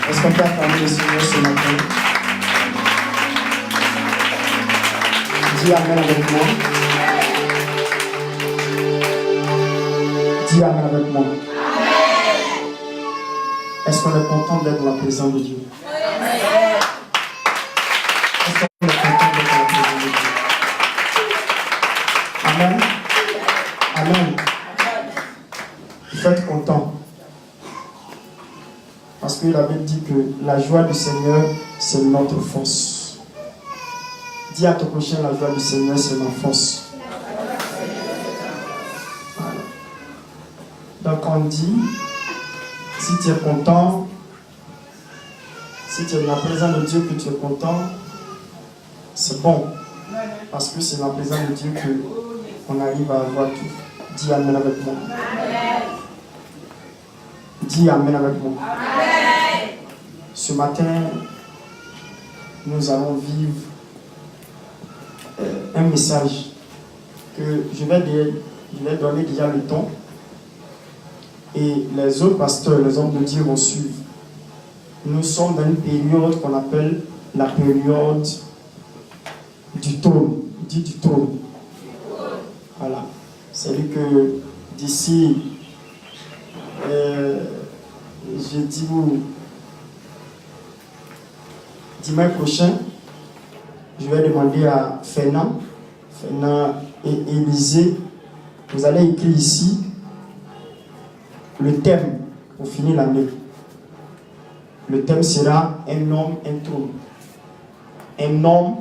Est-ce qu'on peut acclamer le Seigneur ce matin? Dis Amen avec moi. Dis Amen avec moi. Est-ce qu'on est content d'être dans la présence de Dieu? Est-ce qu'on est content d'être dans la présence de Dieu? Amen. Amen. Il faut être content. Parce que la Bible dit que la joie du Seigneur, c'est notre force. Dis à ton prochain, la joie du Seigneur, c'est ma force. Voilà. Donc on dit, si tu es content, si tu es dans la présence de Dieu que tu es content, c'est bon. Parce que c'est dans la présence de Dieu qu'on arrive à avoir tout. Dis Amen avec moi. Dis Amen avec moi. Amen. Ce matin, nous allons vivre un message que je vais donner déjà le ton. Et les autres pasteurs, les hommes de Dieu vont suivre. Nous sommes dans une période qu'on appelle la période du trône. Dis du trône. Voilà. C'est-à-dire que d'ici je dis vous dimanche prochain, je vais demander à Fernand et Élisée, vous allez écrire ici le thème pour finir l'année. Le thème sera un homme, un trône. Un homme,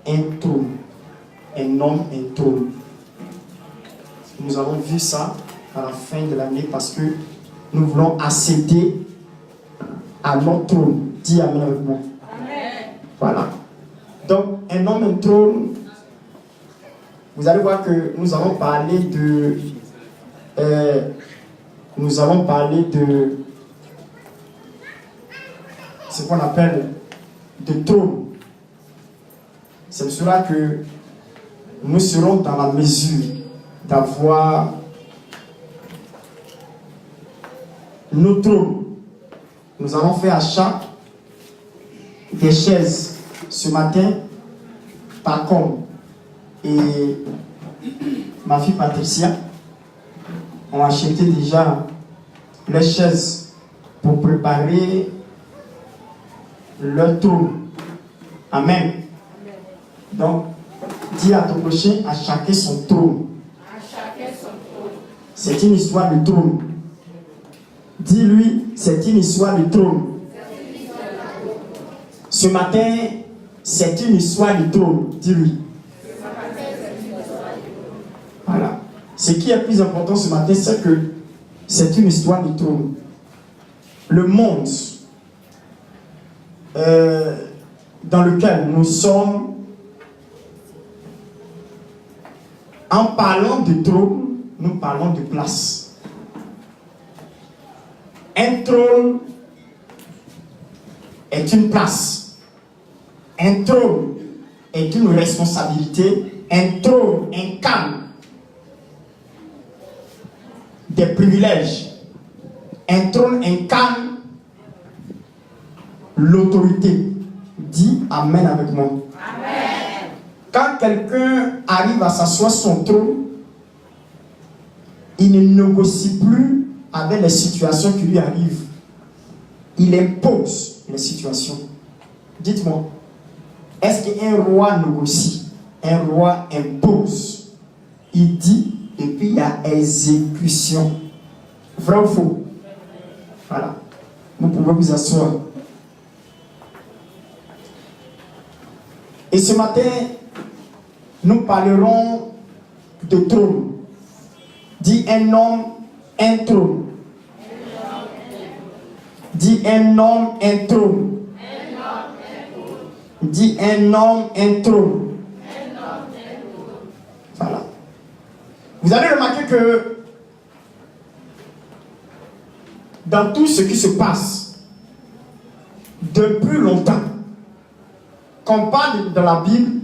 un trône. Un homme, un trône. Nous avons vu ça à la fin de l'année parce que nous voulons accéder à notre trône. Dis Amen avec moi. Amen. Voilà. Donc, un homme, un trône, vous allez voir que nous allons parler de ce qu'on appelle de trône. C'est cela que nous serons dans la mesure d'avoir nos trônes. Nous allons faire achat des chaises ce matin par contre. Et ma fille Patricia ont acheté déjà les chaises pour préparer leur trône. Amen. Donc, dis à ton prochain, à chacun son trône. C'est une histoire de trône. Dis-lui, c'est une histoire de trône. Ce matin, c'est une histoire de trône. Dis-lui. Voilà. Ce qui est plus important ce matin, c'est que c'est une histoire de trône. Le monde dans lequel nous sommes, en parlant de trône, nous parlons de place. Un trône est une place. Un trône est une responsabilité. Un trône incarne des privilèges. Un trône incarne l'autorité. Dis Amen avec moi. Amen. Quand quelqu'un arrive à s'asseoir sur son trône, il ne négocie plus avec les situations qui lui arrivent. Il impose les situations. Dites-moi, est-ce qu'un roi négocie? Un roi impose. Il dit et puis il y a exécution. Vrai ou faux? Voilà. Vous pouvez vous asseoir. Et ce matin, nous parlerons de trône. Dis un homme, un trône. Dis un homme, un trône. Dis un homme, un trône. Voilà. Vous allez remarquer que dans tout ce qui se passe depuis longtemps, quand on parle de la Bible,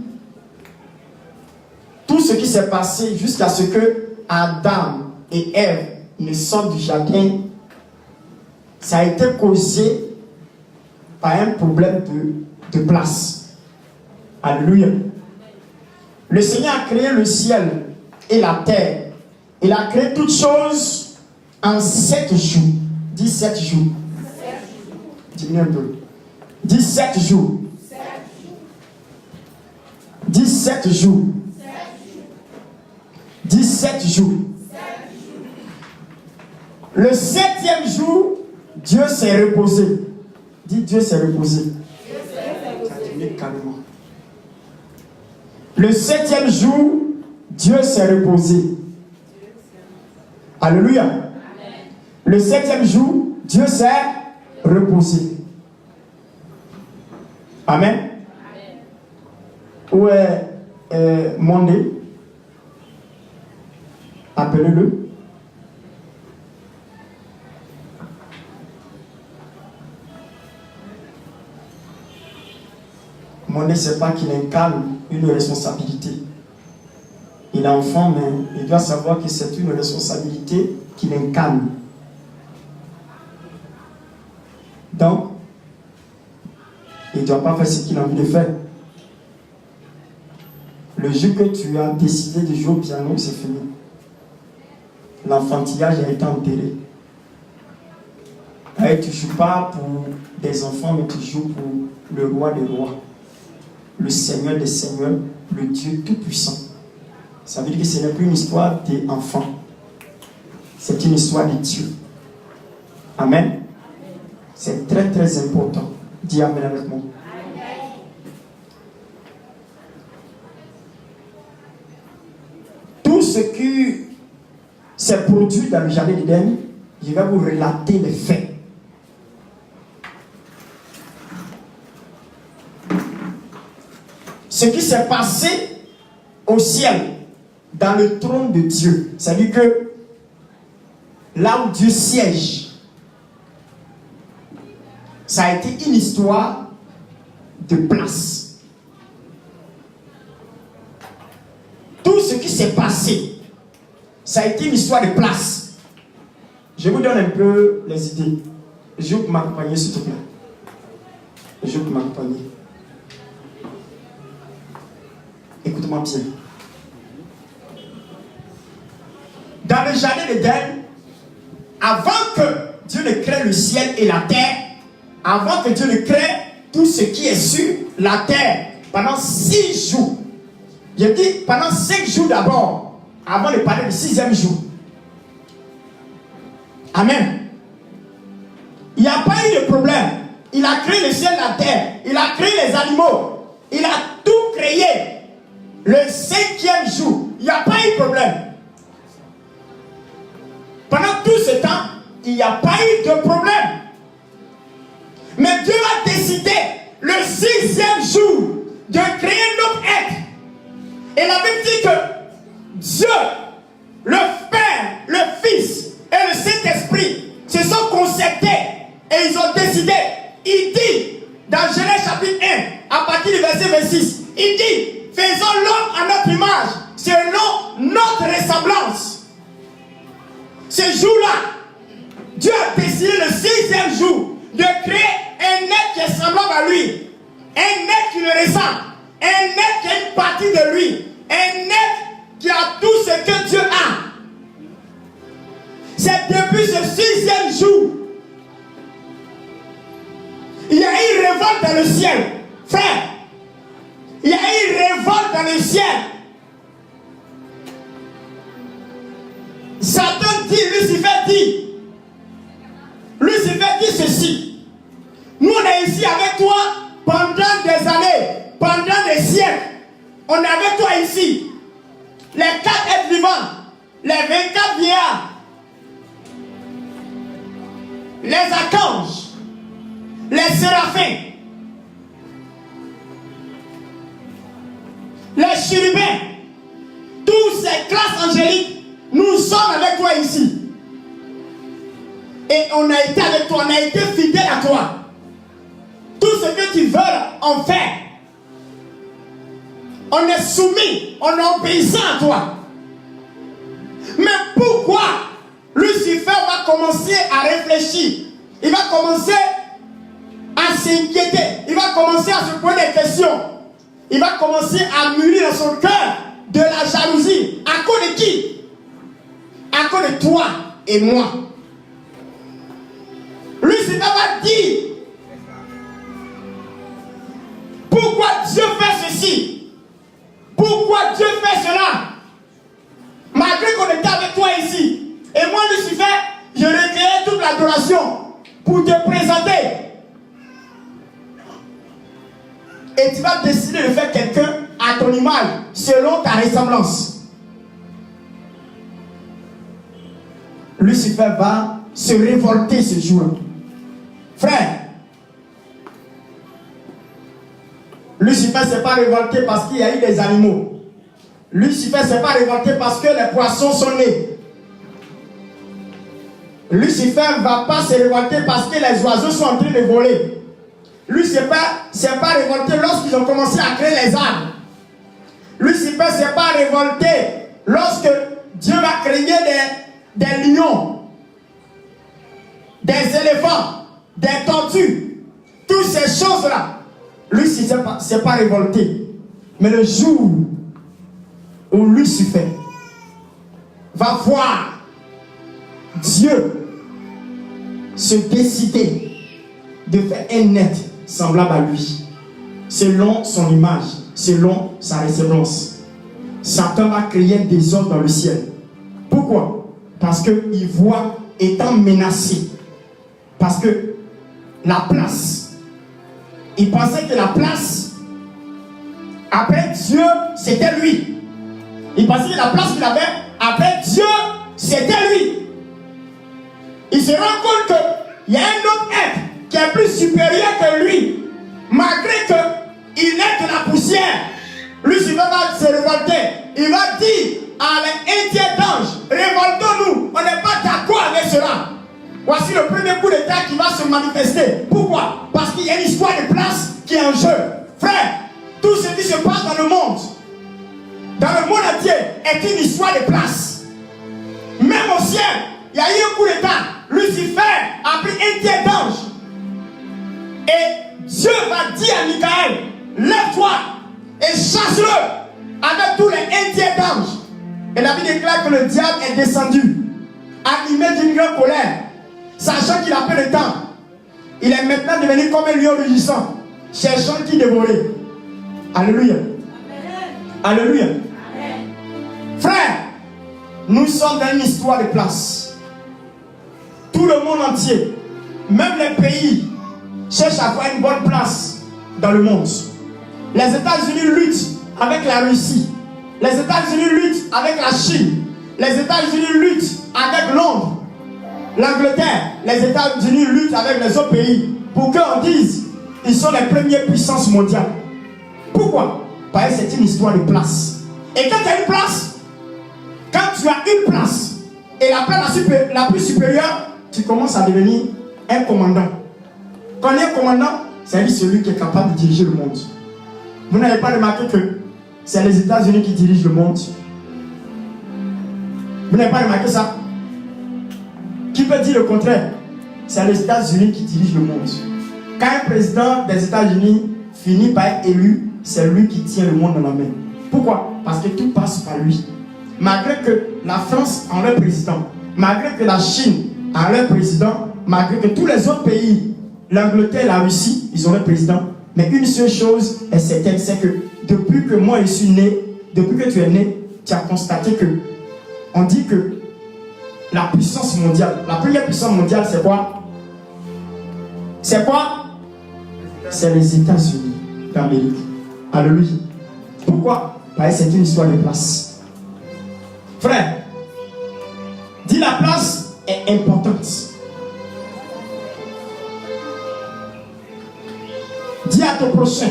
tout ce qui s'est passé jusqu'à ce que Adam et Ève ne sortent du jardin, ça a été causé a un problème de place. Alléluia. Le Seigneur a créé le ciel et la terre. Il a créé toutes choses en 7 jours. Dis 7 jours. Diminue un peu. Dis 7 jours. 17 jours. 17 jours. Le 7e jour, Dieu s'est reposé. Dis Dieu s'est reposé. Ça diminue calmement. Le 7e jour, Dieu s'est reposé. Alléluia. Amen. Le 7e jour, Dieu s'est reposé. Amen. Amen. Où est Mondé? Appelez-le. Mondé, c'est pas qu'il incarne une responsabilité. Il est enfant, mais il doit savoir que c'est une responsabilité qu'il incarne. Donc, il ne doit pas faire ce qu'il a envie de faire. Le jour que tu as décidé de jouer au piano, c'est fini. L'enfantillage a été enterré. Et tu ne joues pas pour des enfants, mais tu joues pour le roi des rois, le Seigneur des seigneurs, le Dieu tout-puissant. Ça veut dire que ce n'est plus une histoire d'enfants. C'est une histoire de Dieu. Amen. C'est très très important. Dis Amen avec moi. Tout ce qui s'est produit dans le jardin d'Éden, je vais vous relater les faits. Ce qui s'est passé au ciel, dans le trône de Dieu, c'est-à-dire que là où Dieu siège, ça a été une histoire de place. Tout ce qui s'est passé, ça a été une histoire de place. Je vous donne un peu les idées. Je veux m'accompagner, s'il te plaît. Je veux m'accompagner. Écoute-moi bien. Dans le jardin d'Éden, avant que Dieu ne crée le ciel et la terre, avant que Dieu ne crée tout ce qui est sur la terre, pendant 6 jours, je dis pendant 5 jours d'abord, avant de parler du 6e jour. Amen. Il n'y a pas eu de problème. Il a créé le ciel et la terre. Il a créé les animaux. Il a tout créé. Le 5e jour, il n'y a pas eu de problème. Pendant tout ce temps, il n'y a pas eu de problème. Mais Dieu a décidé le 6e jour de créer notre être. Et la Bible dit que Dieu, le Père, le Fils et le Saint-Esprit se sont concertés et ils ont décidé. Il dit dans Genèse chapitre 1, à partir du verset 26, il dit: faisons l'homme à notre image, selon notre ressemblance. Ce jour-là, Dieu a décidé le 6e jour de créer un être qui est semblable à lui, un être qui le ressemble, un être qui a une partie de lui, un être qui a tout ce que Dieu a. C'est depuis ce 6e jour, il y a eu une révolte dans le ciel, frère. Il y a eu une révolte dans le ciel. Satan dit, Lucifer dit ceci: nous on est ici avec toi pendant des années, pendant des siècles. On est avec toi ici. Les 4 êtres vivants, les 24 vieillards, les archanges, les séraphins, les chérubins, toutes ces classes angéliques, nous sommes avec toi ici. Et on a été avec toi, on a été fidèles à toi. Tout ce que tu veux, on fait. On est soumis, on est obéissant à toi. Mais pourquoi Lucifer va commencer à réfléchir? Il va commencer à s'inquiéter. Il va commencer à se poser des questions. Il va commencer à mûrir dans son cœur de la jalousie. À cause de qui? À cause de toi et moi. Lucifer va dire: pourquoi Dieu fait ceci? Pourquoi Dieu fait cela? Malgré qu'on était avec toi ici. Et moi, Lucifer, je recueillais toute l'adoration pour te présenter. Et tu vas décider de faire quelqu'un à ton image, selon ta ressemblance. Lucifer va se révolter ce jour-là. Frère, Lucifer ne s'est pas révolté parce qu'il y a eu des animaux. Lucifer ne s'est pas révolté parce que les poissons sont nés. Lucifer ne va pas se révolter parce que les oiseaux sont en train de voler. Lucifer ne s'est pas révolté lorsqu'ils ont commencé à créer les arbres. Lucifer ne s'est pas révolté lorsque Dieu va créer des lions, des éléphants, des tortues. Toutes ces choses-là. Lucifer ne s'est pas révolté. Mais le jour où Lucifer va voir Dieu se décider de faire un être semblable à lui, selon son image, selon sa ressemblance, Satan va créer un désordre dans le ciel. Pourquoi? Parce qu'il voit étant menacé. Parce que la place, il pensait que la place, après Dieu, c'était lui. Il pensait que la place qu'il avait, après Dieu, c'était lui. Il se rend compte qu'il y a un autre être qui est plus supérieur que lui. Malgré qu'il est de la poussière, Lucifer va se révolter. Il va dire à l'Indien d'ange: révoltons-nous, on n'est pas d'accord avec cela. Voici le premier coup d'état qui va se manifester. Pourquoi? Parce qu'il y a une histoire de place qui est en jeu. Frère, tout ce qui se passe dans le monde entier, est une histoire de place. Même au ciel, il y a eu un coup d'état. Lucifer a pris un tiers d'ange. Et Dieu va dire à Michael: lève-toi et chasse-le avec tous les tiers d'ange. Et la Bible déclare que le diable est descendu, animé d'une grande colère, sachant qu'il a peu de temps. Il est maintenant devenu comme un lion rugissant, cherchant qui dévorer. Alléluia. Amen. Alléluia. Amen. Frère, nous sommes dans une histoire de place. Tout le monde entier, même les pays, cherchent à avoir une bonne place dans le monde. Les États-Unis luttent avec la Russie. Les États-Unis luttent avec la Chine. Les États-Unis luttent avec Londres, l'Angleterre. Les États-Unis luttent avec les autres pays pour qu'on dise qu'ils sont les premières puissances mondiales. Pourquoi? Parce que c'est une histoire de place. Et quand tu as une place, quand tu as une place, et la place la plus supérieure, tu commences à devenir un commandant. Quand on est un commandant, c'est celui qui est capable de diriger le monde. Vous n'avez pas remarqué que c'est les États-Unis qui dirigent le monde? Vous n'avez pas remarqué ça? Qui peut dire le contraire? C'est les États-Unis qui dirigent le monde. Quand un président des États-Unis finit par être élu, c'est lui qui tient le monde dans la main. Pourquoi? Parce que tout passe par lui. Malgré que la France a leur président, malgré que la Chine a leur président, malgré que tous les autres pays, l'Angleterre, la Russie, ils ont leur président. Mais une seule chose est certaine, c'est que depuis que moi je suis né, depuis que tu es né, tu as constaté que on dit que la puissance mondiale, la première puissance mondiale, c'est quoi? C'est quoi? C'est les États-Unis d'Amérique. Alléluia. Pourquoi? Parce que c'est une histoire de place. Frère, dis la place est importante. Dis à ton prochain,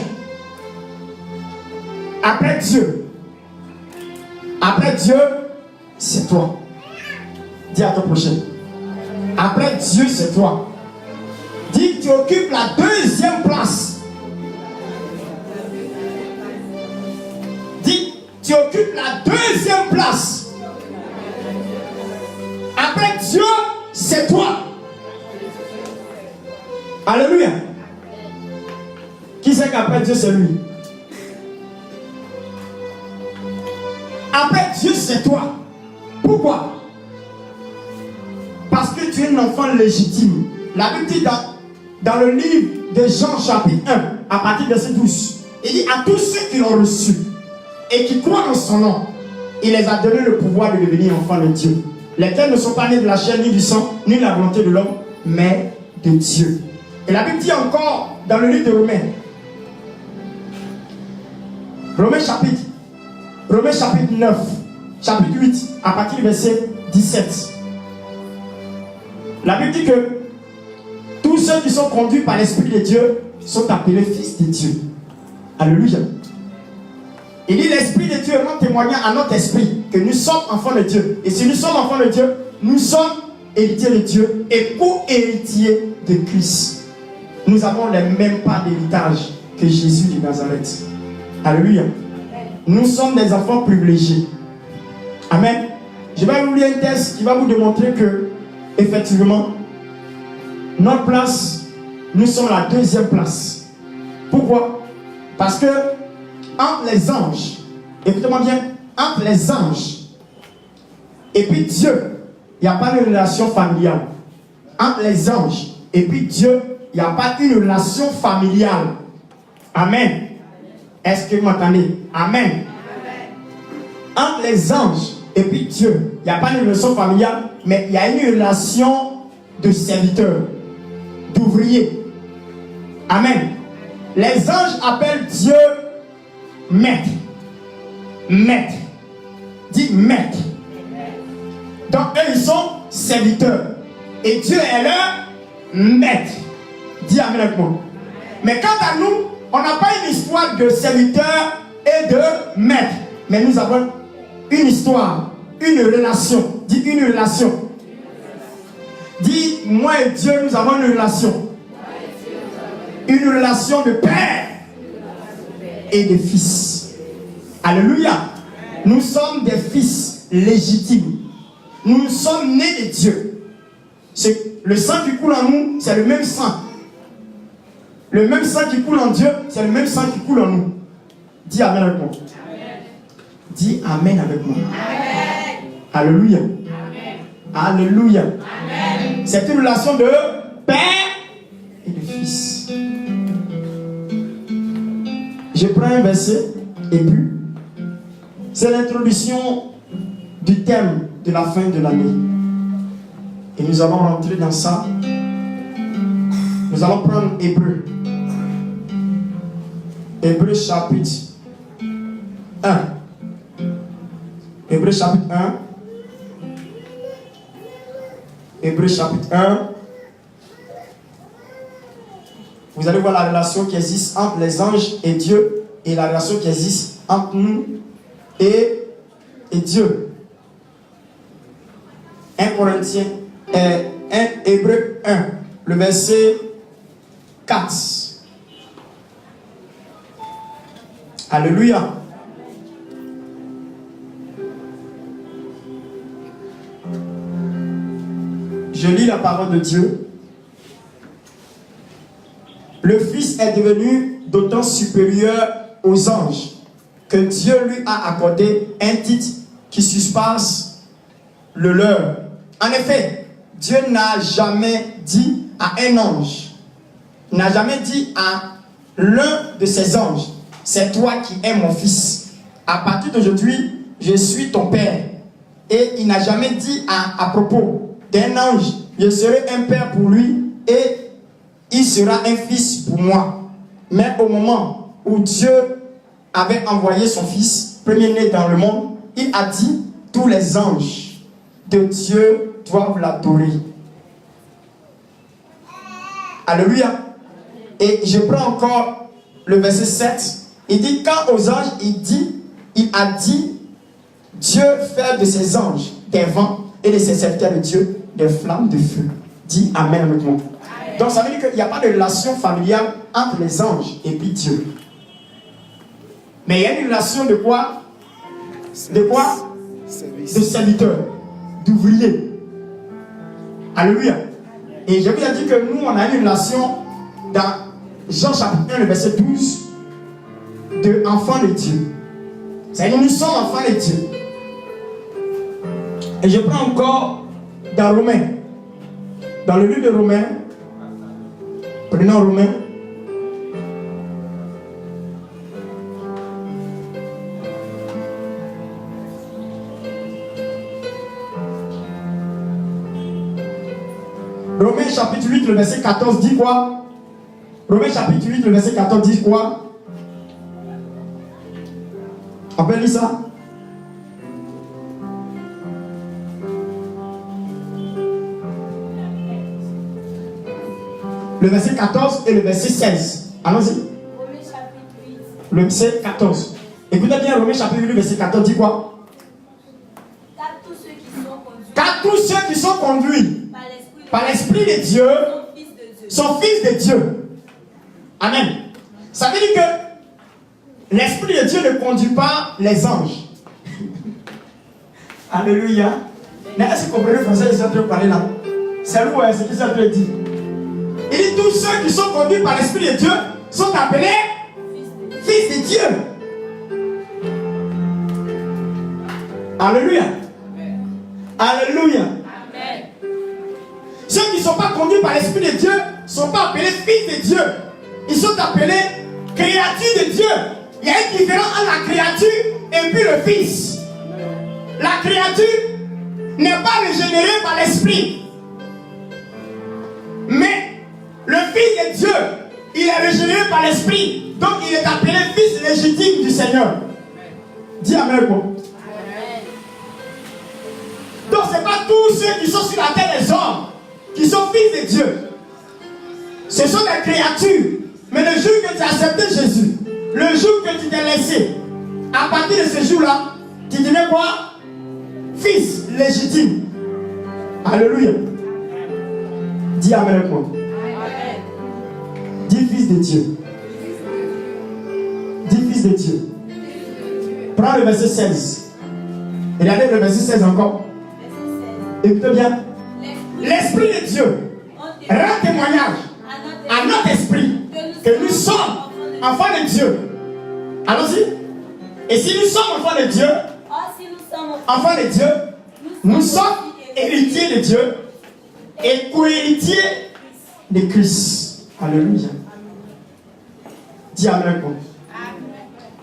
après Dieu, c'est toi. Dis à ton prochain, après Dieu, c'est toi. Dis que tu occupes la deuxième place. Dis, tu occupes la deuxième place. Après Dieu, c'est toi. Alléluia. sais qu'après Dieu, c'est lui? Après Dieu, c'est toi. Pourquoi? Parce que tu es un enfant légitime. La Bible dit dans le livre de Jean chapitre 1, à partir de verset 12, il dit à tous ceux qui l'ont reçu et qui croient en son nom, il les a donné le pouvoir de devenir enfants de Dieu. Lesquels ne sont pas nés de la chair ni du sang, ni de la volonté de l'homme, mais de Dieu. Et la Bible dit encore dans le livre de Romains, Romains chapitre 9, chapitre 8, à partir du verset 17. La Bible dit que tous ceux qui sont conduits par l'Esprit de Dieu sont appelés fils de Dieu. Alléluia. Il dit l'Esprit de Dieu rend témoignage à notre esprit que nous sommes enfants de Dieu. Et si nous sommes enfants de Dieu, nous sommes héritiers de Dieu et co-héritiers de Christ. Nous avons les mêmes parts d'héritage que Jésus de Nazareth. Alléluia. Nous sommes des enfants privilégiés. Amen. Je vais vous lire un texte qui va vous démontrer que, effectivement, notre place, nous sommes la deuxième place. Pourquoi? Parce que entre les anges, écoutez-moi bien, entre les anges et puis Dieu, il n'y a pas de relation familiale. Entre les anges et puis Dieu, il n'y a pas une relation familiale. Amen. Est-ce que vous m'entendez? Amen. Entre les anges et puis Dieu, il n'y a pas une relation familiale, mais il y a une relation de serviteur, d'ouvrier. Amen. Les anges appellent Dieu maître. Maître. Dis maître. Donc eux, ils sont serviteurs. Et Dieu est leur maître. Dis amen avec moi. Mais quant à nous, on n'a pas une histoire de serviteur et de maître. Mais nous avons une histoire, une relation. Dis une relation. Dis, moi et Dieu, nous avons une relation. Une relation de père et de fils. Alléluia. Nous sommes des fils légitimes. Nous sommes nés de Dieu. Le sang qui coule en nous, c'est le même sang. Le même sang qui coule en Dieu, c'est le même sang qui coule en nous. Dis amen avec moi. Dis amen avec moi. Amen. Alléluia. Amen. Alléluia. Amen. C'est une relation de père et de fils. Je prends un verset et puis c'est l'introduction du thème de la fin de l'année. Et nous allons rentrer dans ça. Nous allons prendre Hébreu. Hébreu chapitre 1. Hébreu chapitre 1. Hébreu chapitre 1. Vous allez voir la relation qui existe entre les anges et Dieu et la relation qui existe entre nous et Dieu. 1 Corinthiens, 1 Hébreu 1, le verset 4. Alléluia. Je lis la parole de Dieu. Le Fils est devenu d'autant supérieur aux anges que Dieu lui a accordé un titre qui surpasse le leur. En effet, Dieu n'a jamais dit à un ange, n'a jamais dit à l'un de ses anges, c'est toi qui es mon fils. À partir d'aujourd'hui, je suis ton père. Et il n'a jamais dit à propos d'un ange, je serai un père pour lui et il sera un fils pour moi. Mais au moment où Dieu avait envoyé son fils, premier-né dans le monde, il a dit, tous les anges de Dieu doivent l'adorer. Alléluia. Et je prends encore le verset 7. Il dit, quand aux anges, il a dit, Dieu fait de ses anges des vents et de ses serviteurs de Dieu des flammes de feu. Dis amen avec moi. Amen. Donc ça veut dire qu'il n'y a pas de relation familiale entre les anges et puis Dieu. Mais il y a une relation de quoi? De quoi? De serviteur, d'ouvrier. Alléluia. Et je vous ai dit que nous, on a une relation dans Jean chapitre 1, le verset 12, de enfants de Dieu. C'est-à-dire, nous sommes enfants de Dieu. Et je prends encore dans Romains. Dans le livre de Romains, prenons Romains. Romains chapitre 8, le verset 14 dit quoi? Romains chapitre 8, le verset 14 dit quoi? On peut lire ça? Le verset 14 et le verset 16. Allons-y. Romains chapitre 8. Le verset 14. Écoutez bien, Romains chapitre 8, le verset 14 dit quoi? Car tous ceux qui sont conduits par l'Esprit de Dieu sont fils de Dieu. Amen. Ça veut dire que l'Esprit de Dieu ne conduit pas les anges. Alléluia. Mais est-ce que vous comprenez le français que je suis en train de parler là? C'est où c'est qui ça peut dire? Il dit tous ceux qui sont conduits par l'Esprit de Dieu sont appelés fils de Dieu. Alléluia. Alléluia. Amen. Ceux qui ne sont pas conduits par l'Esprit de Dieu ne sont pas appelés fils de Dieu. Ils sont appelés créatures de Dieu. Il y a une différence entre la créature et puis le fils. La créature n'est pas régénérée par l'Esprit. Mais le Fils de Dieu, il est régénéré par l'Esprit. Donc il est appelé fils légitime du Seigneur. Dis Amen. Donc ce n'est pas tous ceux qui sont sur la terre des hommes qui sont fils de Dieu. Ce sont des créatures. Mais le jour que tu as accepté Jésus, le jour que tu t'es laissé, à partir de ce jour-là, tu deviens quoi? Fils légitime. Alléluia. Dis Amen avec moi. Dis fils de Dieu. Dis fils de Dieu. Prends le verset 16. Regardez le verset 16 encore. Écoutez bien. L'Esprit de Dieu rend témoignage à notre esprit que nous sommes enfants de Dieu. Allons-y. Et si nous sommes enfants de Dieu, enfants de Dieu, nous sommes héritiers de Dieu et co-héritiers de Christ. Alléluia. Dis Amen avec moi.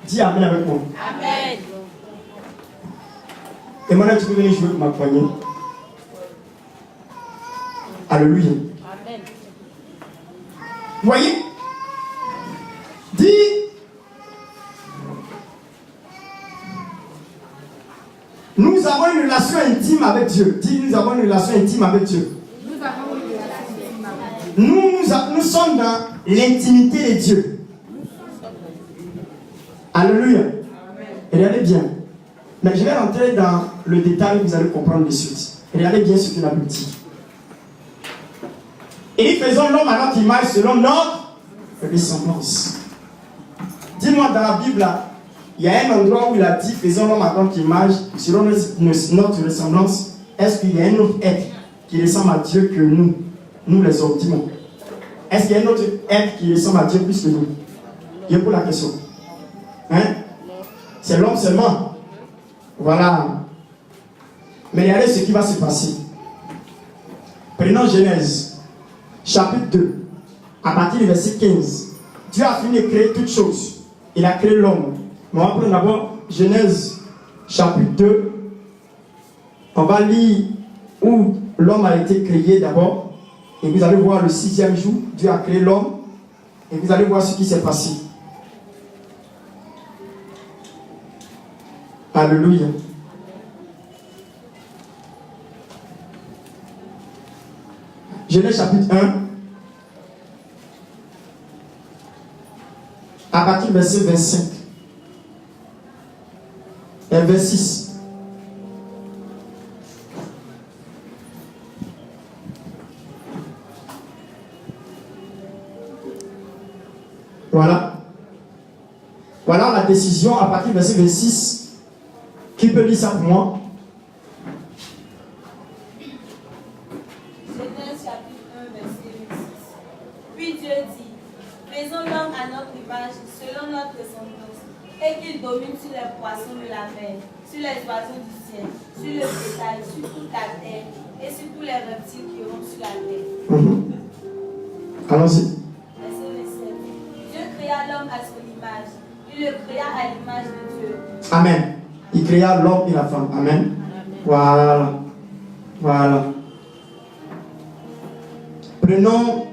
Dis Amen avec moi. Amen. Et maintenant tu peux venir jouer avec ma poignée. Alléluia. Amen. Voyez? Dis. Nous avons une relation intime avec Dieu. Dis, nous avons une relation intime avec Dieu. Nous sommes dans l'intimité de Dieu. Alléluia. Regardez bien. Mais je vais rentrer dans le détail, vous allez comprendre de suite. Regardez bien ce qu'il a dit. Et faisons l'homme à notre image selon notre ressemblance. Dis-moi dans la Bible, là, il y a un endroit où il a dit faisons l'homme à notre image selon notre ressemblance. Est-ce qu'il y a un autre être qui ressemble à Dieu que nous les hommes? Dis-moi. Est-ce qu'il y a un autre être qui ressemble à Dieu plus que nous? Je pose la question. Hein? C'est l'homme seulement. Voilà. Mais regardez ce qui va se passer. Prenons Genèse, chapitre 2, à partir du verset 15. Dieu a fini de créer toutes choses. Il a créé l'homme. Mais on va prendre d'abord Genèse, chapitre 2. On va lire où l'homme a été créé d'abord. Et vous allez voir le 6e jour, Dieu a créé l'homme. Et vous allez voir ce qui s'est passé. Alléluia. Genèse chapitre 1. À partir du verset 25. Et 26. Voilà. Voilà la décision à partir du verset 26. Qui peut lire ça pour moi? Genèse chapitre 1, verset 26. Puis Dieu dit, Faisons l'homme à notre image, selon notre ressemblance, et qu'il domine sur les poissons de la mer, sur les oiseaux du ciel, sur le bétail, sur toute la terre, et sur tous les reptiles qui rompent sur la terre. Allons-y. Verset 27. Dieu créa l'homme à son image. Il le créa à l'image de Dieu. Amen. Il créa l'homme et la femme. Amen. Voilà. Voilà. Prenons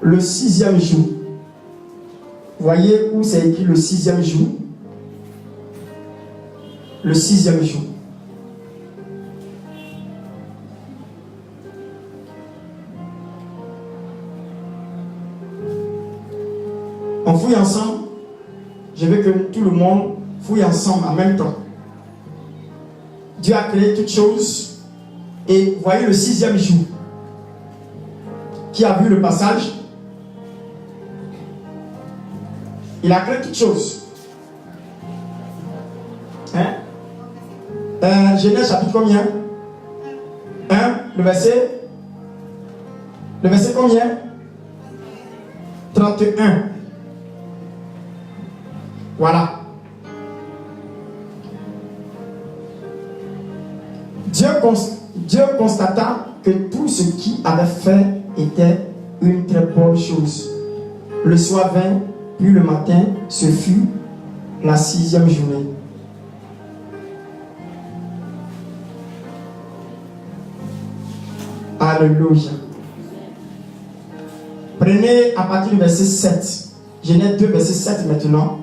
le 6e jour. Voyez où c'est écrit le 6e jour? Le 6e jour. On fouille ensemble. Je veux que tout le monde fouille ensemble en même temps. Dieu a créé toutes choses. Et voyez le 6e jour. Qui a vu le passage? Il a créé toutes choses. Hein? Genèse chapitre combien? 1, le verset combien? 31. Voilà. Dieu constata que tout ce qu'il avait fait était une très bonne chose. Le soir vint, puis le matin, ce fut la 6e journée. Alléluia. Prenez à partir du verset 7. Genèse 2, verset 7 maintenant.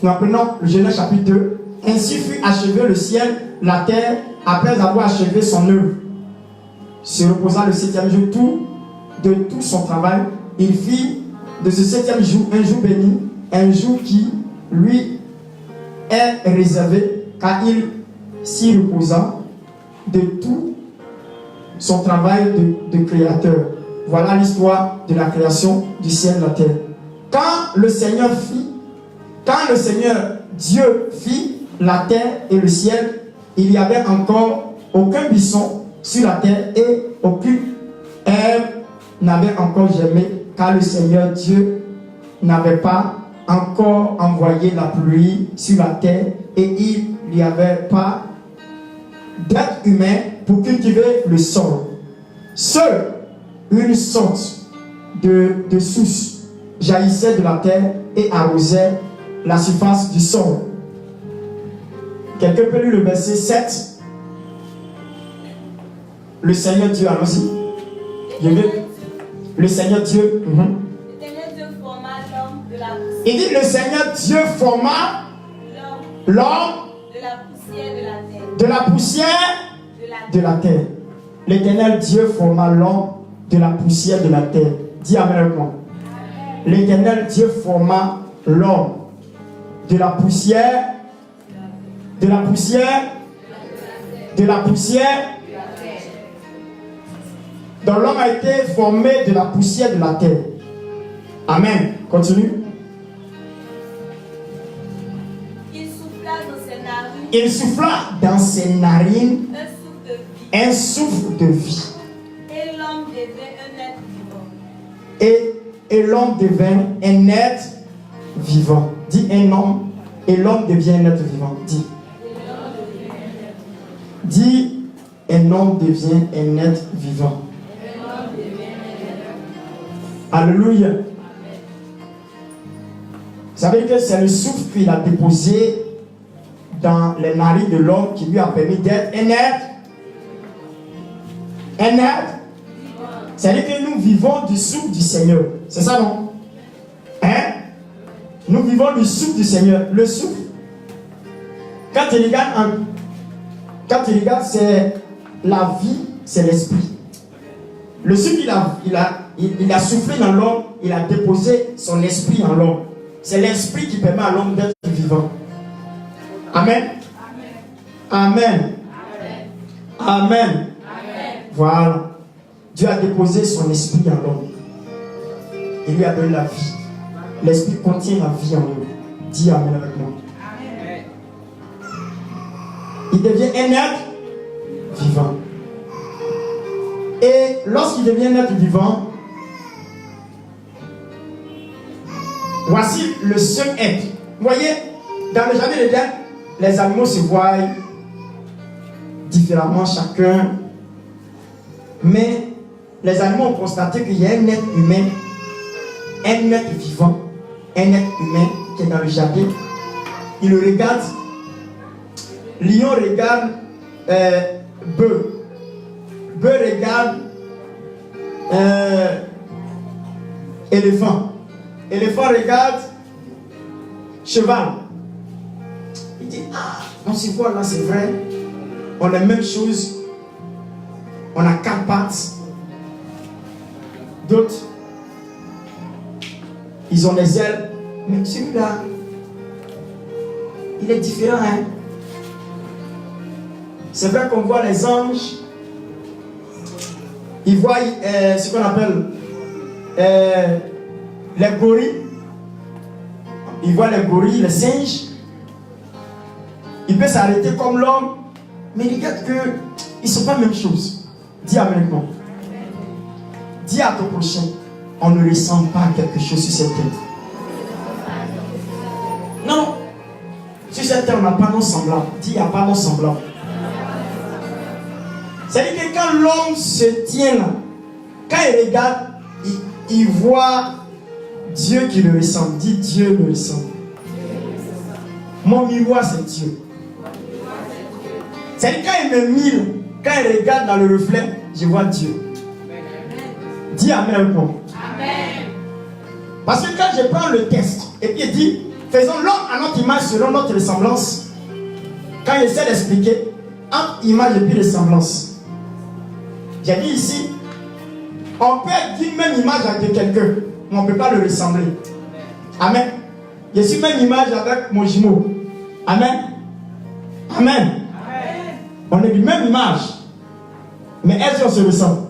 Nous apprenons le Genèse chapitre 2. Ainsi fut achevé le ciel, la terre, après avoir achevé son œuvre. Se reposa le 7e jour, de tout son travail. Il fit de ce 7e jour un jour béni, un jour qui lui est réservé, car il s'y reposa de tout son travail de créateur. Voilà l'histoire de la création du ciel et de la terre. Quand le Seigneur Dieu fit la terre et le ciel, il n'y avait encore aucun buisson sur la terre et aucune herbe n'avait encore germé, car le Seigneur Dieu n'avait pas encore envoyé la pluie sur la terre et il n'y avait pas d'être humain pour cultiver le sol. Seule une sorte de source jaillissait de la terre et arrosait la surface du sol. Quelqu'un peut lire le verset 7. Le Seigneur Dieu, allons-y. Le Seigneur Dieu. L'éternel Dieu forma l'homme de la poussière. Il dit le Seigneur Dieu forma l'homme de la poussière de la terre. De la poussière de la terre. L'éternel Dieu forma l'homme de la poussière de la terre. Dis amen avec moi. L'éternel Dieu forma l'homme de la poussière. De la poussière. De la poussière. Donc l'homme a été formé de la poussière de la terre. Amen. Continue. Il souffla dans ses narines. Il souffla dans ses narines un souffle de vie. Et l'homme devint un être vivant. Et l'homme devint un être vivant. Dis un homme. Et l'homme devient un être vivant. Dis. Dis un homme devient un être vivant. Alléluia. Vous savez que c'est le souffle qu'il a déposé dans les narines de l'homme qui lui a permis d'être un être. Un être. C'est-à-dire que nous vivons du souffle du Seigneur. C'est ça, non? Hein? Nous vivons du souffle du Seigneur. Le souffle. Quand tu regardes, c'est la vie, c'est l'esprit. Le souffle, il a soufflé dans l'homme, il a déposé son esprit en l'homme. C'est l'esprit qui permet à l'homme d'être vivant. Amen. Amen. Amen. Amen. Voilà. Dieu a déposé son esprit en l'homme. Il lui a donné la vie. l'Esprit contient la vie en eux. Dis Amen avec moi. Amen. Il devient un être vivant. Et lorsqu'il devient un être vivant, voici le seul être. Vous voyez, dans le jardin d'Éden, les animaux se voient différemment chacun. Mais les animaux ont constaté qu'il y a un être humain, un être vivant, un être humain qui est dans le jardin. Il le regarde. Lion regarde bœuf. Bœuf regarde éléphant. Éléphant regarde cheval. Il dit, ah, on se voit là, c'est vrai. On a la même chose. On a 4 pattes. D'autres, ils ont des ailes. Mais celui-là, il est différent. Hein? C'est vrai qu'on voit les anges. Ils voient ce qu'on appelle les gorilles. Ils voient les gorilles, les singes. Il peut s'arrêter comme l'homme. Mais regarde qu'ils ne sont pas la même chose. Dis Amen. Dis à ton prochain, on ne ressemble pas à quelque chose sur cette terre. Non. Sur cette terre, on n'a pas non semblable. Dis, il n'y a pas non semblable. C'est-à-dire que quand l'homme se tient là, quand il regarde, il voit Dieu qui le ressemble. Dis, Dieu le ressemble. Mon miroir, c'est Dieu. C'est-à-dire quand il me mire, quand il regarde dans le reflet, je vois Dieu. Dis Amen avec moi. Amen. Parce que quand je prends le test, et puis il dit, faisons l'homme à notre image selon notre ressemblance. Quand il essaie d'expliquer, entre image et puis ressemblance. J'ai dit ici, on peut être d'une même image avec quelqu'un, mais on ne peut pas le ressembler. Amen. Je suis même image avec mon jumeau. Amen. Amen. Amen. On est du même image. Mais est-ce qu'on se ressemble?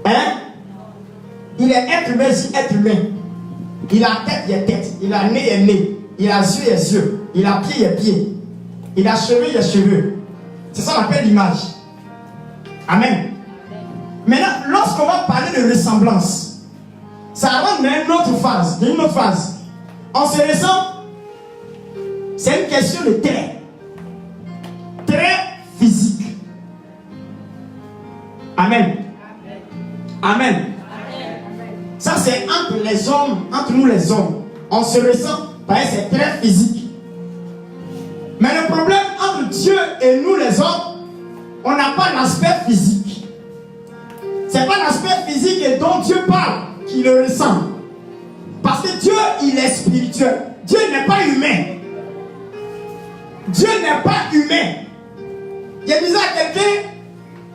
Hein? Il est être humain, si être humain. Il a tête, il est tête. Il a nez, il est nez. Il a yeux, il est yeux. Il a pied, il est pied. Il a cheveux, il est cheveux. C'est ça qu'on appelle l'image. Amen. Maintenant, lorsqu'on va parler de ressemblance, ça rentre dans une autre phase. Dans une autre phase. On se ressemble. C'est une question de traits. Traits physiques. Amen. Amen. Amen. Ça, c'est entre les hommes, entre nous les hommes. On se ressent par ces traits physiques. Mais le problème entre Dieu et nous les hommes, on n'a pas l'aspect physique. C'est pas l'aspect physique dont Dieu parle qui le ressent. Parce que Dieu, il est spirituel. Dieu n'est pas humain. Dieu n'est pas humain. Il disait à quelqu'un,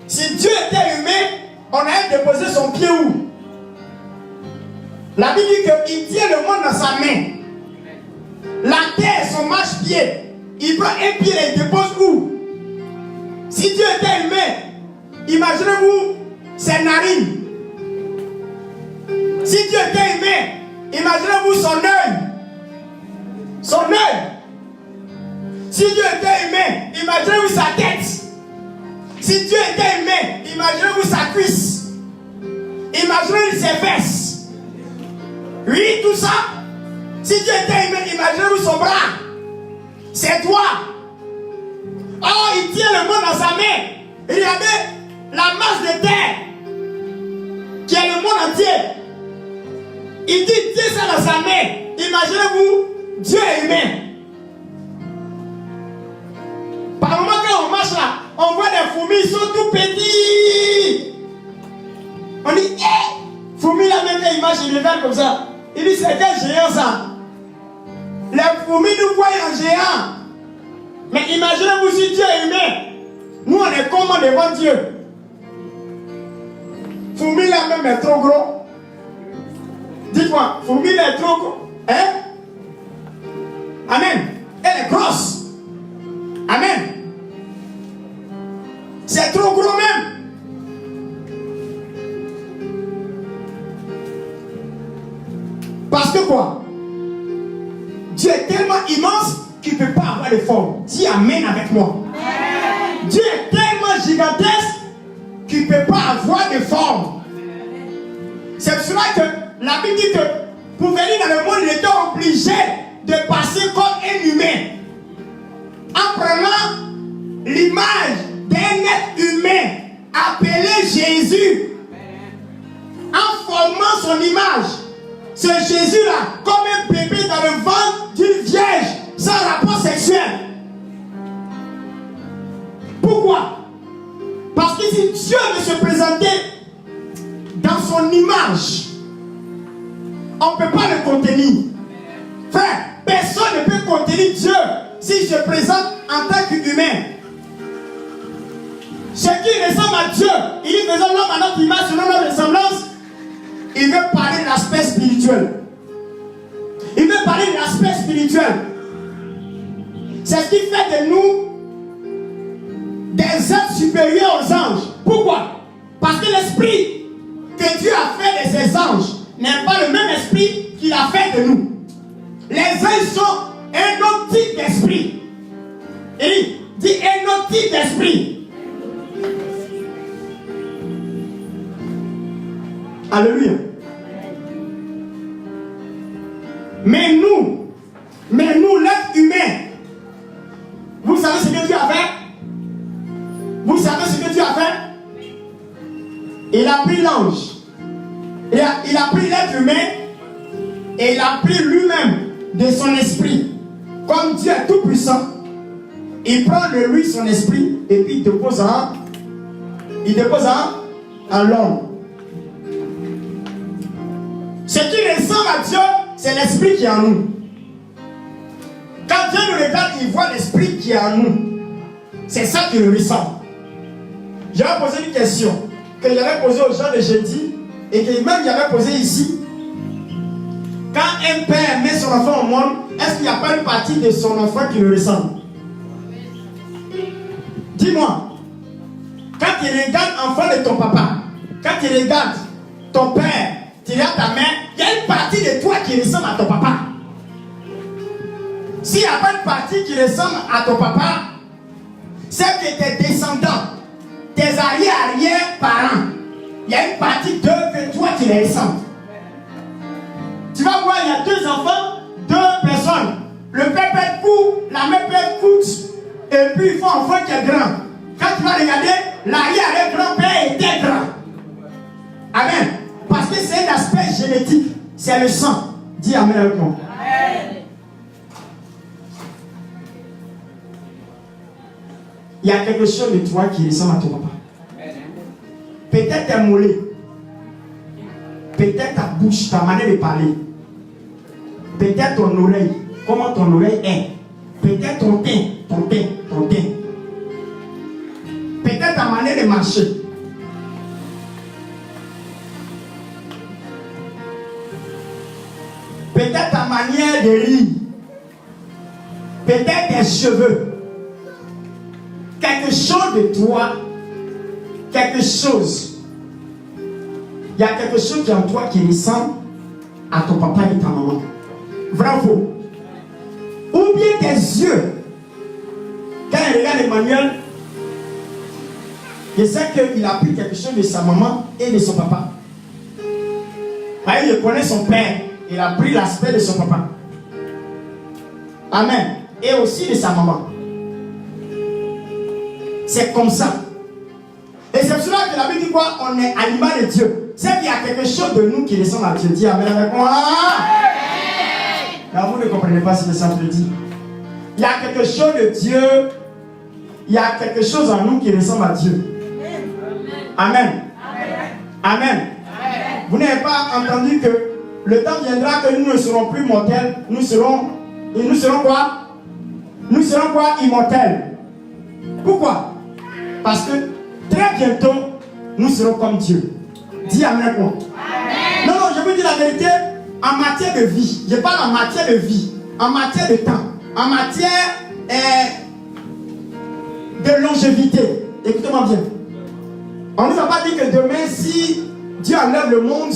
si Dieu était humain, on allait déposer son pied où? La Bible dit qu'il tient le monde dans sa main. La terre, son marche-pied. Il prend un pied et il dépose où? Si Dieu était humain, imaginez-vous ses narines. Si Dieu était humain, imaginez-vous son œil. Son œil. Si Dieu était humain, imaginez-vous sa tête. Si Dieu était humain, imaginez-vous sa cuisse. Imaginez-vous ses fesses. Oui, tout ça. Si Dieu était humain, imaginez-vous son bras. Ses doigts. Oh, il tient le monde dans sa main. Regardez la masse de terre qui est le monde entier. Il dit, tient ça dans sa main. Imaginez-vous, Dieu est humain. Par moment, quand on marche là, on voit des fourmis, ils sont tout petits. On dit, hé, fourmis là, même quand ils marchent, ils regardent comme ça. Il dit, c'est quel géant ça? Les fourmis nous voient en géant. Mais imaginez-vous si Dieu est humain. Nous, on est comment devant Dieu? Fourmi là même est trop gros. Dites-moi, fourmi là est trop gros. Hein? Amen. Elle est grosse. Amen. C'est trop gros même. Parce que quoi? Dieu est tellement immense qu'il ne peut pas avoir de forme. Dis Amen avec moi. Amen. Dieu est tellement gigantesque qu'il ne peut pas avoir de forme. C'est pour cela que la Bible dit que pour venir dans le monde, il était obligé de passer comme un humain. En prenant l'image d'un être humain appelé Jésus. En formant son image. Ce Jésus-là, comme un bébé dans le ventre d'une vierge, sans rapport sexuel. Pourquoi? Parce que si Dieu veut se présenter dans son image, on ne peut pas le contenir. Frère, personne ne peut contenir Dieu s'il se présente en tant qu'humain. Ce qui ressemble à Dieu, il dit faisons l'homme à notre image selon notre ressemblance. Il veut parler de l'aspect spirituel. Il veut parler de l'aspect spirituel. C'est ce qui fait de nous des êtres supérieurs aux anges. Pourquoi? Parce que l'esprit que Dieu a fait de ses anges n'est pas le même esprit qu'il a fait de nous. Les anges sont un autre type d'esprit. Il dit un autre type d'esprit. Alléluia. Mais nous, l'être humain, vous savez ce que Dieu a fait? Vous savez ce que Dieu a fait? Il a pris l'ange. Il a pris l'être humain et il a pris lui-même de son esprit. Comme Dieu est tout puissant, il prend de lui son esprit et puis il dépose en l'homme. Ce qui ressemble à Dieu, c'est l'esprit qui est en nous. Quand Dieu nous regarde, il voit l'esprit qui est en nous. C'est ça qu'il ressemble. J'avais posé une question que j'avais posée aux gens de jeudi et que même j'avais posée ici. Quand un père met son enfant au monde, est-ce qu'il n'y a pas une partie de son enfant qui le ressemble? Dis-moi, quand tu regardes l'enfant de ton papa, quand tu regardes ton père, tu regardes ta mère, il y a une partie de toi qui ressemble à ton papa. S'il n'y a pas une partie qui ressemble à ton papa, c'est que tes descendants, tes arrière-parents, il y a une partie d'eux que toi tu les ressembles. Tu vas voir, il y a deux enfants, deux personnes. Le père peut être court, la mère peut être courte, et puis il faut un enfant qui est grand. Quand tu vas regarder, l'arrière-grand-père était grand. Amen. Parce que c'est un aspect génétique, c'est le sang. Dis Amen avec moi. Amen. Il y a quelque chose de toi qui ressemble à ton papa. Peut-être tes mollets, peut-être ta bouche, ta manière de parler, peut-être ton oreille, comment ton oreille est, peut-être ton teint, peut-être ta manière de marcher. Peut-être ta manière de rire, peut-être tes cheveux. Quelque chose de toi, quelque chose. Il y a quelque chose qui est en toi qui ressemble à ton papa et ta maman. Vrai ou faux? Ou bien tes yeux. Quand il regarde Emmanuel, je sais qu'il a pris quelque chose de sa maman et de son papa. Il connaît son père. Il a pris l'aspect de son papa. Amen. Et aussi de sa maman. C'est comme ça. Et c'est pour cela que la Bible dit quoi? On est à l'image de Dieu. C'est qu'il y a quelque chose de nous qui ressemble à Dieu. Dis Amen avec moi. Là, vous ne comprenez pas ce que ça veut dire. Il y a quelque chose de Dieu. Il y a quelque chose en nous qui ressemble à Dieu. Amen. Amen. Amen. Vous n'avez pas entendu que le temps viendra que nous ne serons plus mortels. Nous serons quoi? Nous serons quoi? Immortels. Pourquoi? Parce que très bientôt, nous serons comme Dieu. Dis Amen avec moi. Non, je vous dis la vérité, en matière de vie, je parle en matière de vie, en matière de temps, en matière de longévité. Écoutez-moi bien. On ne nous a pas dit que demain, si Dieu enlève le monde,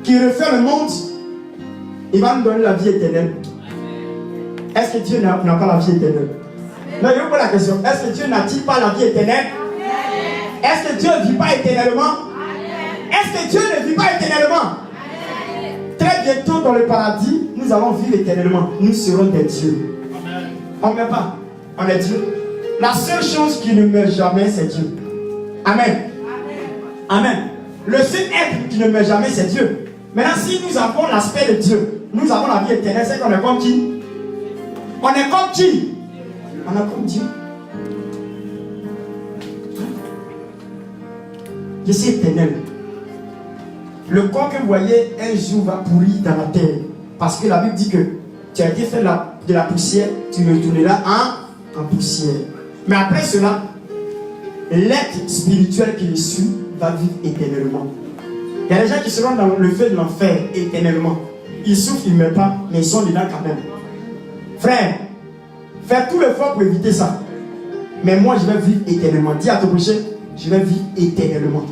qu'il refait le monde, il va nous donner la vie éternelle. Est-ce que Dieu n'a pas la vie éternelle? Non, il y a pas la question. Est-ce que Dieu n'a-t-il pas la vie éternelle? Est-ce que Dieu ne vit pas éternellement? Est-ce que Dieu ne vit pas éternellement? Très bientôt dans le paradis, nous allons vivre éternellement. Nous serons des dieux. On ne meurt pas. On est Dieu. La seule chose qui ne meurt jamais, c'est Dieu. Amen. Amen. Le seul être qui ne meurt jamais, c'est Dieu. Maintenant, si nous avons l'aspect de Dieu, nous avons la vie éternelle, c'est qu'on est comme qui? On est comme qui? On est comme Dieu. Je suis éternel. Le corps que vous voyez un jour va pourrir dans la terre. Parce que la Bible dit que tu as été fait de la poussière, tu retourneras en poussière. Mais après cela, l'être spirituel qui est su va vivre éternellement. Il y a des gens qui seront dans le feu de l'enfer éternellement. Ils souffrent, ils ne meurent pas, mais ils sont dedans quand même. Frère, fais tout l'effort pour éviter ça. Mais moi, je vais vivre éternellement. Dis à ton prochain, je vais vivre éternellement.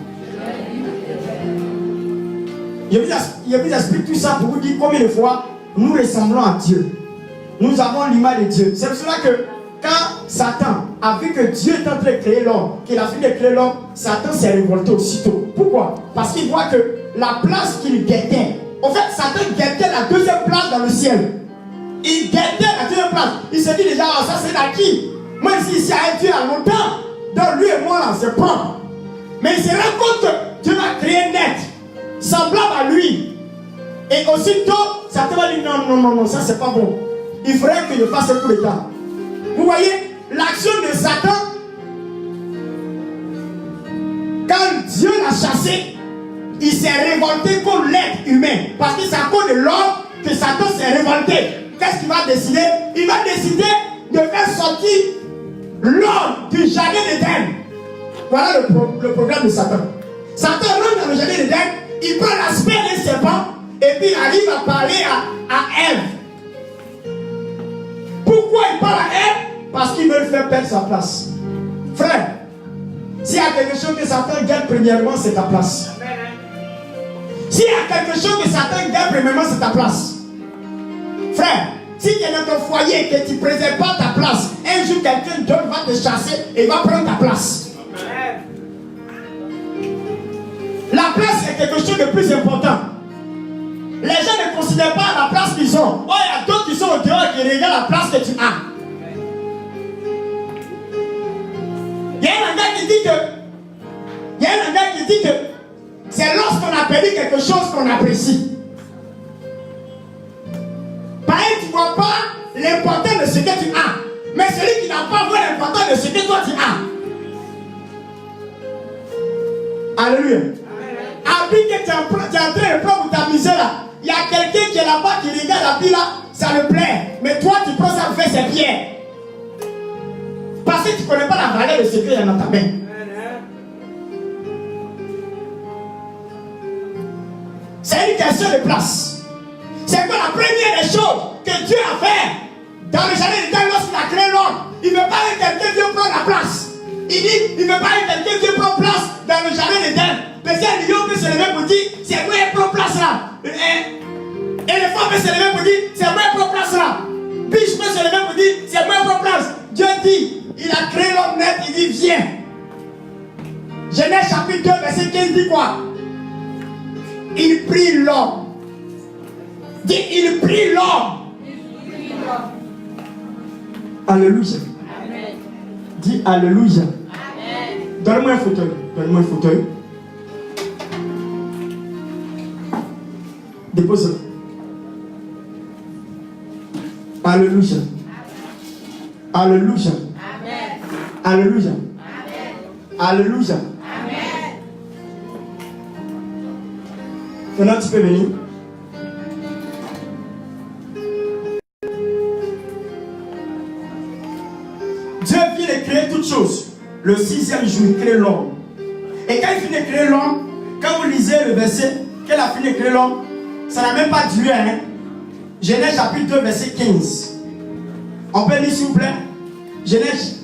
Je vous explique tout ça pour vous dire combien de fois nous ressemblons à Dieu. Nous avons l'image de Dieu. C'est pour cela que quand Satan a vu que Dieu est en train de créer l'homme, qu'il a fini de créer l'homme, Satan s'est révolté aussitôt. Pourquoi? Parce qu'il voit que la place qu'il guettait, en fait, Satan guettait la deuxième place dans le ciel. Il guettait la deuxième place. Il se dit déjà, oh, ça c'est d'acquis. Moi ici, à un Dieu à longtemps. Donc lui et moi là, c'est propre. Mais il se rend compte que Dieu m'a créé net, semblable à lui. Et aussitôt, Satan va dire non, ça c'est pas bon. Il faudrait que je fasse un coup d'état. Vous voyez, l'action de Satan, quand Dieu l'a chassé, il s'est révolté contre l'être humain. Parce que c'est à cause de l'homme que Satan s'est révolté. Qu'est-ce qu'il va décider? Il va décider de faire sortir l'homme du jardin d'Éden. Voilà le problème de Satan. Satan rentre dans le jardin d'Éden, il prend l'aspect d'un serpent et puis il arrive à parler à Ève. Pourquoi il parle à Ève? Parce qu'il veut faire perdre sa place. Frère, s'il y a quelque chose que Satan gagne premièrement, c'est ta place. S'il y a quelque chose que Satan gagne premièrement, c'est ta place. Frère, si tu es dans ton foyer et que tu ne préserves pas ta place, un jour quelqu'un d'autre va te chasser et va prendre ta place. La place est quelque chose de plus important. Les gens ne considèrent pas la place qu'ils ont. Oh, il y a d'autres qui sont au dehors qui regardent la place que tu as. Il y a un gars qui dit que c'est lorsqu'on a perdu quelque chose qu'on apprécie. Pareil, tu ne vois pas l'importance de ce que tu as. Mais celui qui n'a pas vu l'importance de ce que toi tu as. Alléluia. Après que tu es en train de prendre ta misère là, il y a quelqu'un qui est là-bas qui regarde la vie là, ça le plaît. Mais toi tu prends ça pour faire ses pierres. Parce que tu ne connais pas la valeur de ce qu'il y a dans ta main. C'est une question de place. C'est que la première des choses que Dieu a fait dans le jardin d'Éden lorsqu'il a créé l'homme, il ne veut pas que quelqu'un vienne prendre la place. Il dit, il ne veut pas que quelqu'un vienne prendre place dans le jardin d'Éden. Parce qu'un lion peut se lever pour dire, c'est moi qui prends place là. Éléphant peut se lever pour dire, c'est moi qui prends place là. Biche peut se lever pour dire, c'est moi qui prends place. Dieu dit, il a créé l'homme net, il dit, viens. Genèse chapitre 2, verset 15 dit quoi? Il prit l'homme. Dit, il prit l'homme. Alléluia. Amen. Dis alléluia. Amen. Donne-moi un fauteuil. Donne-moi un fauteuil. Dépose-le. Alléluia. Alléluia. Amen. Alléluia. Amen. Alléluia. Amen. Maintenant, tu peux venir. Dieu vient de créer toutes choses. Le 6e jour, il crée l'homme. Et quand il finit de créer l'homme, quand vous lisez le verset, qu'elle a fini de créer l'homme, ça n'a même pas duré. Hein? Genèse chapitre 2, verset 15. On peut lire s'il vous plaît? Genèse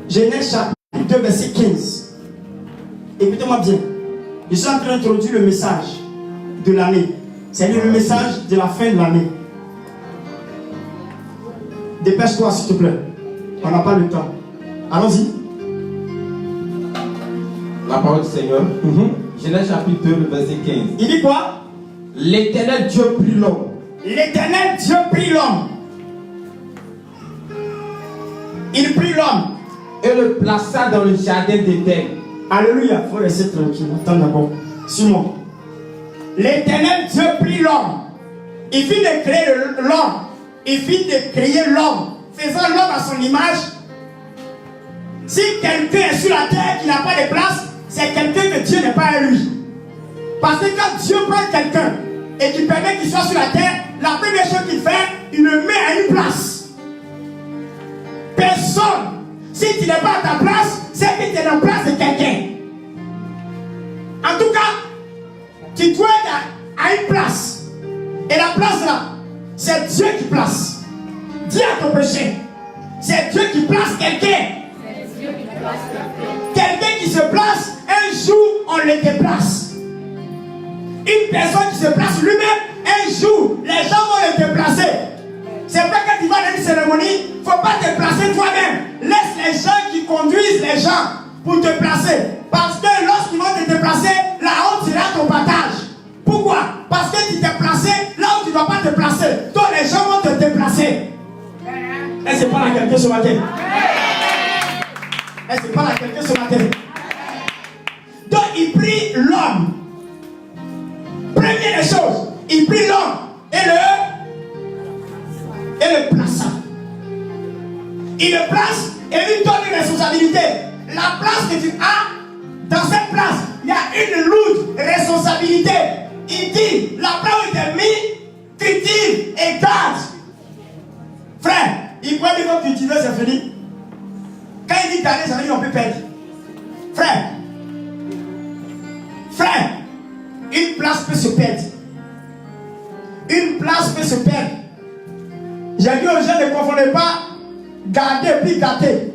chapitre 2, verset 15. Écoutez-moi bien. Je suis en train d'introduire le message de l'année. C'est le message de la fin de l'année. Dépêche-toi, s'il te plaît. On n'a pas le temps. Allons-y. La parole du Seigneur. Genèse chapitre 2, le verset 15. Il dit quoi? L'Éternel Dieu prit l'homme. L'Éternel Dieu prit l'homme. Il prit l'homme Et le plaça dans le jardin d'Éden. Alléluia. Il faut rester tranquille. Attends d'abord. Suis-moi. L'Éternel Dieu prit l'homme. Il fit de créer l'homme. Il fit de créer l'homme, faisant l'homme à son image. Si quelqu'un est sur la terre qui n'a pas de place, c'est quelqu'un que Dieu n'est pas à lui. Parce que quand Dieu prend quelqu'un et qu'il permet qu'il soit sur la terre, la première chose qu'il fait, il le met à une place. Personne, si tu n'es pas à ta place, c'est que tu es dans la place de quelqu'un. En tout cas, tu dois être à une place. Et la place là, c'est Dieu qui place. Dis à ton péché, c'est Dieu qui place quelqu'un. Quelqu'un qui se place, un jour on le déplace. Une personne qui se place lui-même, un jour les gens vont le déplacer. C'est vrai que tu vas dans une cérémonie, il ne faut pas te placer toi-même. Laisse les gens qui conduisent les gens pour te placer. Parce que lorsqu'ils vont te déplacer, la honte sera ton partage. Pourquoi? Parce que tu t'es placé là où tu ne dois pas te placer. Donc les gens vont te déplacer. Est-ce que c'est pas la quelqu'un ce matin? Est-ce que c'est pas la quelqu'un ce matin? Donc il prit l'homme. Première des choses, il prit l'homme et le plaça. Il le place et lui donne une responsabilité. La place que tu as, dans cette place, il y a une lourde responsabilité. Il dit, la place où il est mis, cultive et garde. Frère, il pourrait dire que cultiver c'est fini. Quand il dit garder, ça veut dire qu'on peut perdre. Frère, une place peut se perdre. Une place peut se perdre. J'ai dit aux gens, ne confondez pas garder et puis gâter.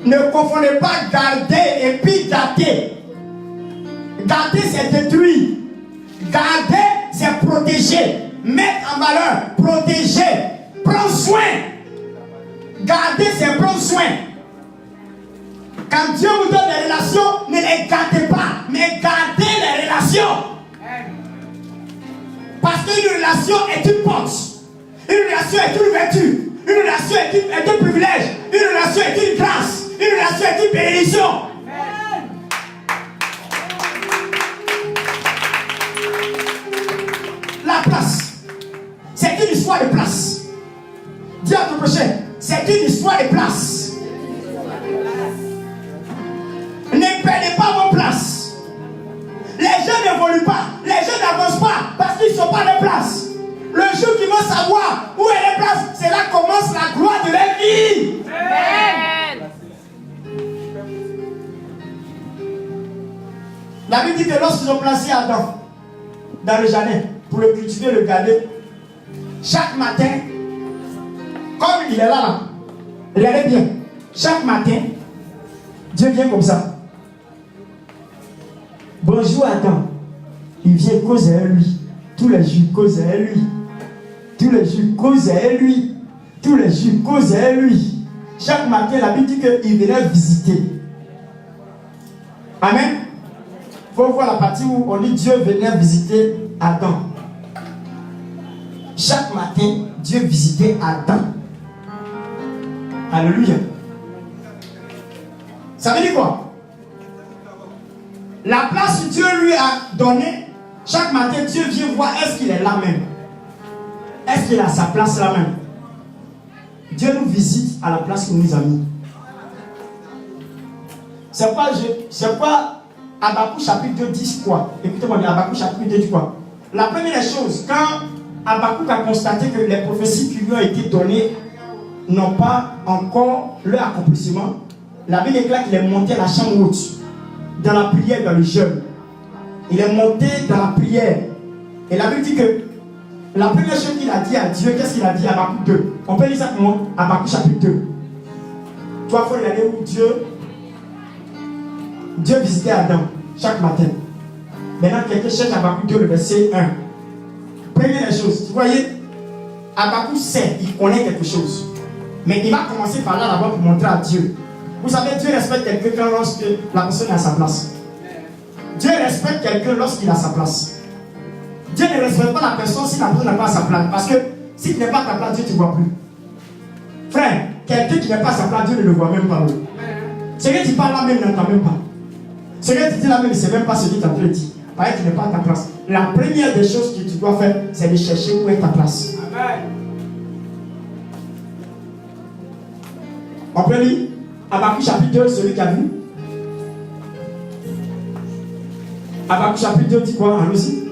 Ne confondez pas garder et puis gâter. Garder, c'est détruire. Garder, c'est protéger. Mettre en valeur, protéger. Prendre soin. Garder, c'est prendre soin. Quand Dieu vous donne des relations, ne les gardez pas, mais gardez les relations. Parce qu'une relation est une porte. Une relation est une vertu. Une relation est un privilège. Une relation est une grâce. Une relation est une bénédiction. La place, c'est une histoire de place. Dis à ton prochain, c'est une histoire de place. Ne perdez pas vos places. Les gens n'évoluent pas, les gens n'avancent pas parce qu'ils ne sont pas de place. Le jour qu'ils vont savoir où est la place, c'est là que commence la gloire de leur vie. Amen. La Bible dit que lorsqu'ils ont placé Adam dans le jardin pour le cultiver, le garder, chaque matin, comme il est là, regardez bien, chaque matin, Dieu vient comme ça. Bonjour Adam. Il vient causer à lui. Tous les jours, causer à lui. Tous les jours, causer à lui. Tous les jours, causer à lui. Chaque matin, la Bible dit qu'il venait visiter. Amen. Il faut voir la partie où on dit Dieu venait visiter Adam. Chaque matin, Dieu visitait Adam. Alléluia. Ça veut dire quoi? La place que Dieu lui a donnée, chaque matin, Dieu vient voir est-ce qu'il est là même. Est-ce qu'il a sa place là même. Dieu nous visite à la place qu'il nous a mis. C'est quoi Habakkuk chapitre 2 dit quoi? Écoutez-moi bien, Habakkuk chapitre 2 dit quoi? La première chose, quand Habakkuk a constaté que les prophéties qui lui ont été données n'ont pas encore leur accomplissement, la Bible déclare qu'il est monté à la chambre haute, dans la prière, dans le jeûne. Il est monté dans la prière. Et la Bible dit que la première chose qu'il a dit à Dieu, qu'est-ce qu'il a dit à Habakkuk 2? On peut lire ça pour moi, Habakkuk chapitre 2. Toi, il faut regarder où Dieu visitait Adam chaque matin. Maintenant, quelqu'un cherche Habakkuk 2, le verset 1. Première des choses, vous voyez, Habakkuk sait, il connaît quelque chose. Mais il va commencer par là d'abord pour montrer à Dieu. Vous savez, Dieu respecte quelqu'un lorsque la personne est à sa place. Dieu respecte quelqu'un lorsqu'il est à sa place. Dieu ne respecte pas la personne si la personne n'est pas à sa place. Parce que si tu n'es pas à ta place, Dieu ne te voit plus. Frère, quelqu'un qui n'est pas à sa place, Dieu ne le voit même pas. Ce que tu parles là même, n'entend même pas. Ce que tu dis là même, c'est même pas ce que tu es en train de dire. Parce que tu n'es pas à ta place. La première des choses que tu dois faire, c'est de chercher où est ta place. Amen. On peut lire Habakkuk chapitre 2, celui qui a vu. Habakkuk chapitre 2 dit quoi? Allons-y.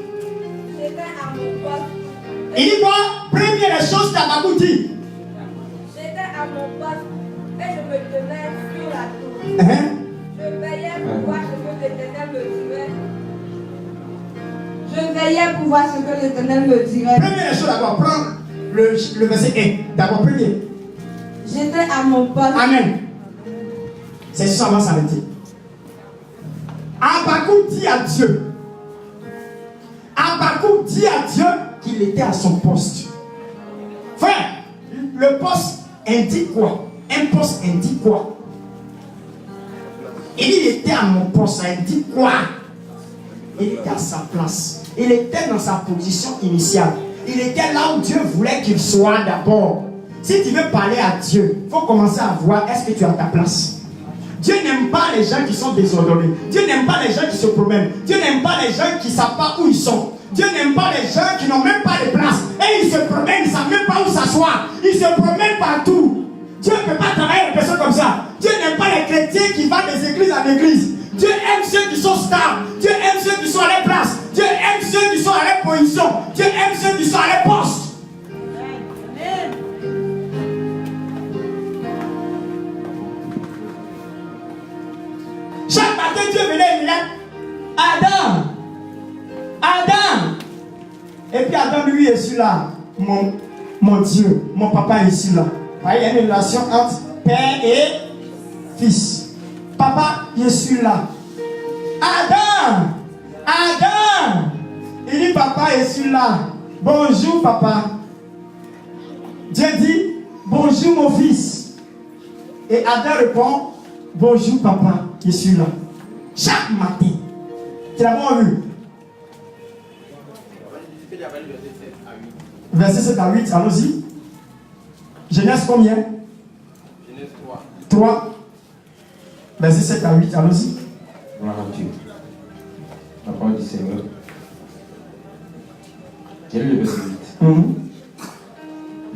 Il dit quoi? Première des choses qu'Habakkuk dit. J'étais à mon poste et je me tenais sur la tour. Je veillais pour voir ce que l'Éternel me dirait. Je veillais pour voir ce que l'Éternel me dirait. Première chose d'abord, prends le verset 1. D'abord, premier. J'étais à mon poste. Amen. C'est ça, on va s'arrêter. Habakkuk dit à Dieu. Habakkuk dit à Dieu qu'il était à son poste. Frère, le poste indique quoi? Un poste indique quoi? Il était à mon poste, ça indique quoi? Il était à sa place. Il était dans sa position initiale. Il était là où Dieu voulait qu'il soit d'abord. Si tu veux parler à Dieu, il faut commencer à voir est-ce que tu es à ta place. Dieu n'aime pas les gens qui sont désordonnés. Dieu n'aime pas les gens qui se promènent. Dieu n'aime pas les gens qui ne savent pas où ils sont. Dieu n'aime pas les gens qui n'ont même pas de place. Et ils se promènent, ils ne savent même pas où s'asseoir. Ils se promènent partout. Dieu ne peut pas travailler avec des personnes comme ça. Dieu n'aime pas les chrétiens qui vont des églises en église. Dieu aime ceux qui sont stables. Dieu aime ceux qui sont à leur place. Dieu aime ceux qui sont à leur position. Dieu aime ceux qui sont à leur poste. Amen. Chaque matin, Dieu venait et disait Adam, Adam. Et puis Adam lui est celui-là. Mon Dieu, mon papa est celui-là. Il y a une relation entre père et fils. Papa, je suis là. Adam, Adam. Il dit papa, je suis là. Bonjour papa. Dieu dit bonjour mon fils. Et Adam répond bonjour papa, je suis là. Chaque matin. Tu l'as pas vu? Verset 7 à 8, allons-y. Genèse combien? Genèse 3. 3. Verset 7 à 8, allons-y. Gloire à Dieu. La parole du Seigneur. J'ai lu le verset 8.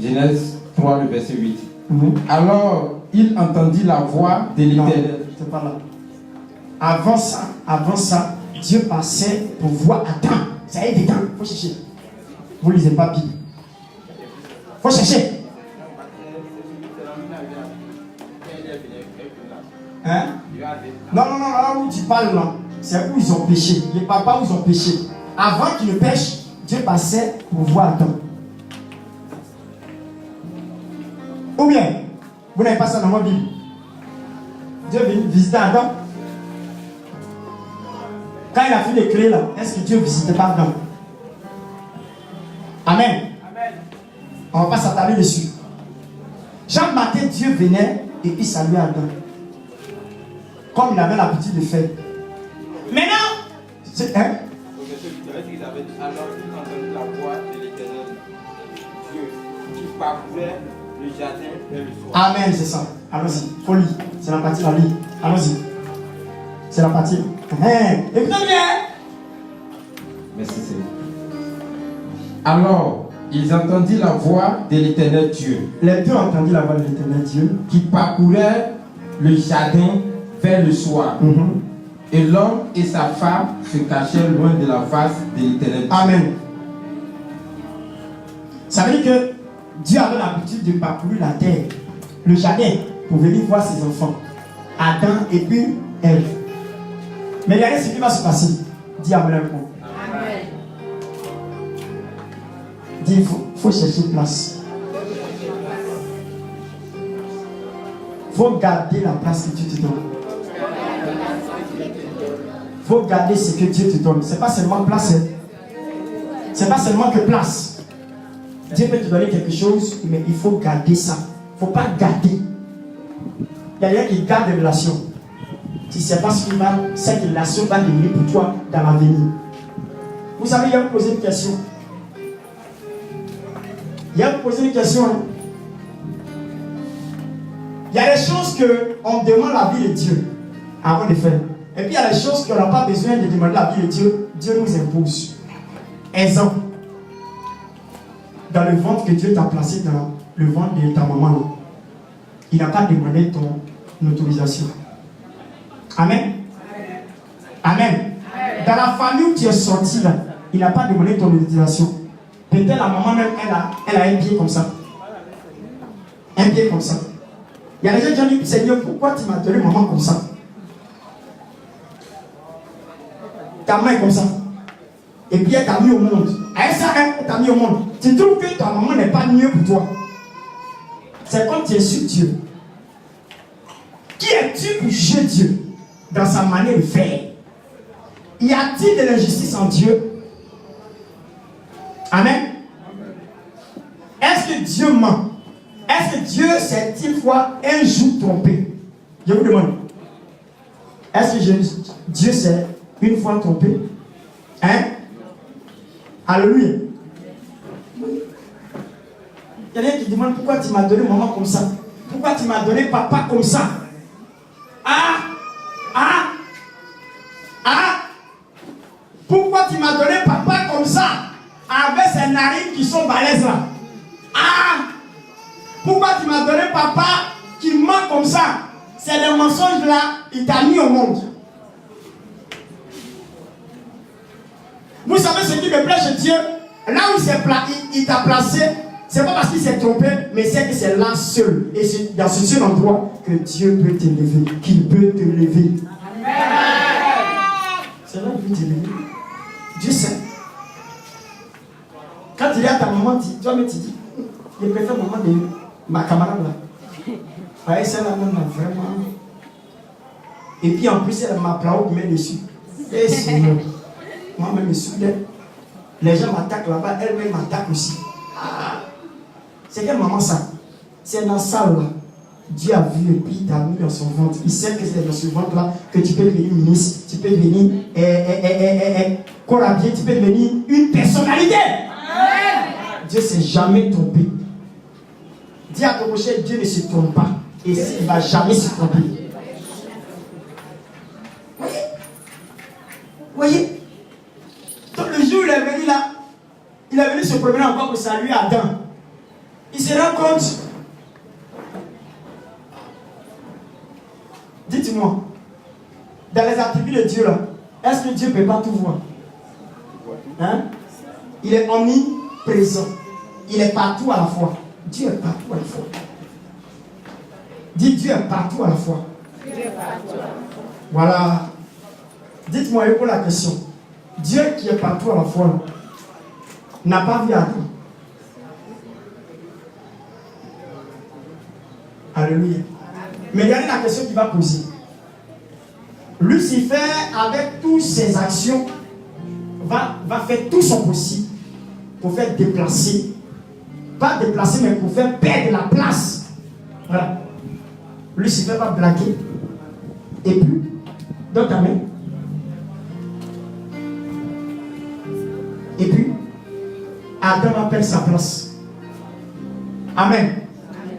Genèse 3, le verset 8. Alors, il entendit la voix de l'Éternel. C'est pas là. Avant ça, Dieu passait pour voir Adam. Ça y est dedans, il faut chercher. Vous ne lisez pas Bible. Il faut chercher. Hein? Non, là où tu parles là, c'est où ils ont péché. Les papas où ils ont péché. Avant qu'ils ne pêchent, Dieu passait pour voir Adam. Ou bien, vous n'avez pas ça dans votre Bible. Dieu est venu visiter Adam. Quand il a fait les clés là, est-ce que Dieu ne visitait pas Adam? Amen. Amen. On ne va pas s'attarder dessus. Chaque matin, Dieu venait et puis saluait Adam. Comme il avait l'habitude de faire. Maintenant, c'est. Hein? Alors il entendit la voix de l'Éternel, Dieu, qui parcourait le jardin vers le soir. Amen, c'est ça. Allons-y, faut lire. C'est la partie la lire. Allons-y. C'est la partie. Écoutez bien. Merci Seigneur. Alors, ils entendirent la voix de l'Éternel Dieu. Les deux entendirent la voix de l'Éternel Dieu. Qui parcourait le jardin vers le soir. Et l'homme et sa femme se cachèrent loin de la face de l'Éternel. Amen. Ça veut dire que Dieu avait l'habitude de parcourir la terre, le jardin, pour venir voir ses enfants. Adam et puis Ève. Mais regardez ce qui va se passer. Dis Amen. Amen. Dis, il faut chercher place. Il faut garder la place que Dieu te donne. Il faut garder ce que Dieu te donne. Ce n'est pas seulement place. C'est pas seulement que place. Dieu peut te donner quelque chose, mais il faut garder ça. Il ne faut pas garder. Il y a quelqu'un qui garde des relations. Tu ne sais pas ce que cette relation va devenir pour toi dans l'avenir. Vous savez, il y a posé une question. Il y a posé une question. Hein? Il y a des choses qu'on demande la vie de Dieu avant de faire. Et puis il y a des choses qu'on n'a pas besoin de demander la vie de Dieu. Dieu nous impose. Exemple. Dans le ventre que Dieu t'a placé dans le ventre de ta maman, il n'a pas demandé ton autorisation. Amen. Amen. Dans la famille où tu es sorti là, il n'a pas demandé ton autorisation. Peut-être la maman même, elle a un pied comme ça. Un pied comme ça. Il y a des gens qui ont dit, Seigneur, pourquoi tu m'as donné maman comme ça? Ta main est comme ça. Et puis elle t'a mis au monde. Avec ça, elle t'a mis au monde. Tu trouves que ta maman n'est pas mieux pour toi. C'est comme tu insultes Dieu. Qui es-tu pour juger Dieu dans sa manière de faire? Y a-t-il de l'injustice en Dieu? Amen. Est-ce que Dieu ment? Est-ce que Dieu s'est-il fois un jour trompé? Je vous demande. Est-ce que Dieu s'est une fois trompé? Hein? Alléluia. Il y a quelqu'un qui demande pourquoi tu m'as donné maman comme ça? Pourquoi tu m'as donné papa comme ça? Pourquoi tu m'as donné papa comme ça? Avec ses narines qui sont balèzes là. Pourquoi tu m'as donné papa qui ment comme ça? C'est le mensonge là, il t'a mis au monde. Vous savez ce qui me plaît chez Dieu? Là où il t'a placé, c'est pas parce qu'il s'est trompé, mais c'est que c'est là seul. Et c'est dans ce seul endroit que Dieu peut t'élever, qu'il peut te lever. C'est là où il peut t'élever. Dieu sait. Quand tu dis à ta maman, toi-même tu dis, je préfère maman de ma camarade là. Ouais, celle-là même vraiment. Et puis en plus, elle m'a plat qui met dessus. Et Seigneur, moi-même je suis d'elle. Les gens m'attaquent là-bas, elle-même m'attaque aussi. C'est quelle maman ça? C'est dans ça là. Dieu a vu et puis il t'a mis dans son ventre. Il sait que c'est dans ce ventre là que tu peux devenir ministre, tu peux devenir corabier, tu peux devenir une personnalité. Dieu ne s'est jamais trompé. Dis à ton prochain, Dieu ne se trompe pas. Et il ne va jamais se tromper. Voyez? Donc le jour où il est venu là, il est venu se promener encore pour saluer Adam. Il se rend compte. Dites-moi, dans les attributs de Dieu là, est-ce que Dieu ne peut pas tout voir? Hein? Il est omniprésent. Il est partout à la fois. Dieu est partout à la fois. Dites Dieu est partout à la fois. Voilà. Dites-moi, pour la question. Dieu qui est partout à la fois n'a pas vu Adam. Alléluia. Mais regardez la question qu'il va poser. Lucifer, avec toutes ses actions, va faire tout son possible pour faire déplacer. Pas déplacer, mais pour faire perdre la place. Voilà. Lucifer va blaguer. Et puis, donc, amen. Et puis, Adam va perdre sa place. Amen.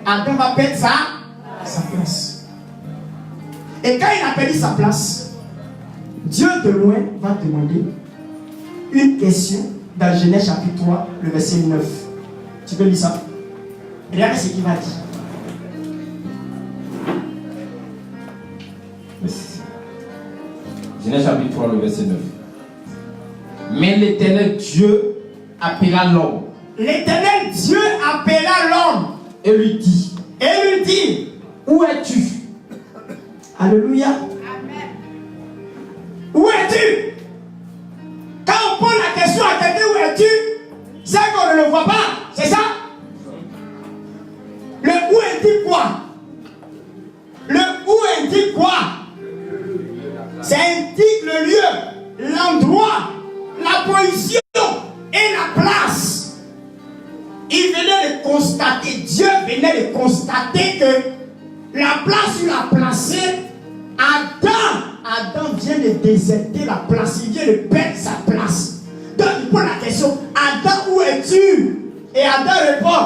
Adam va perdre sa place. Et quand il a perdu sa place, Dieu de loin va demander une question dans Genèse chapitre 3, le verset 9. Tu peux lire ça? Regardez ce qu'il va dire. Genèse chapitre 3, le verset 9. Mais l'Éternel Dieu appela l'homme. L'Éternel Dieu appela l'homme. Et lui dit. Où es-tu? Alléluia. Amen. Où es-tu? Quand on pose la question à quelqu'un où es-tu, c'est qu'on ne le voit pas. C'est ça? Le où est-il quoi? Le où est-il quoi? Ça indique le lieu, l'endroit, la position et la il venait de constater, Dieu venait de constater que la place où il a placé Adam vient de déserter la place, il vient de perdre sa place. Donc il pose la question, Adam, où es-tu? Et Adam répond,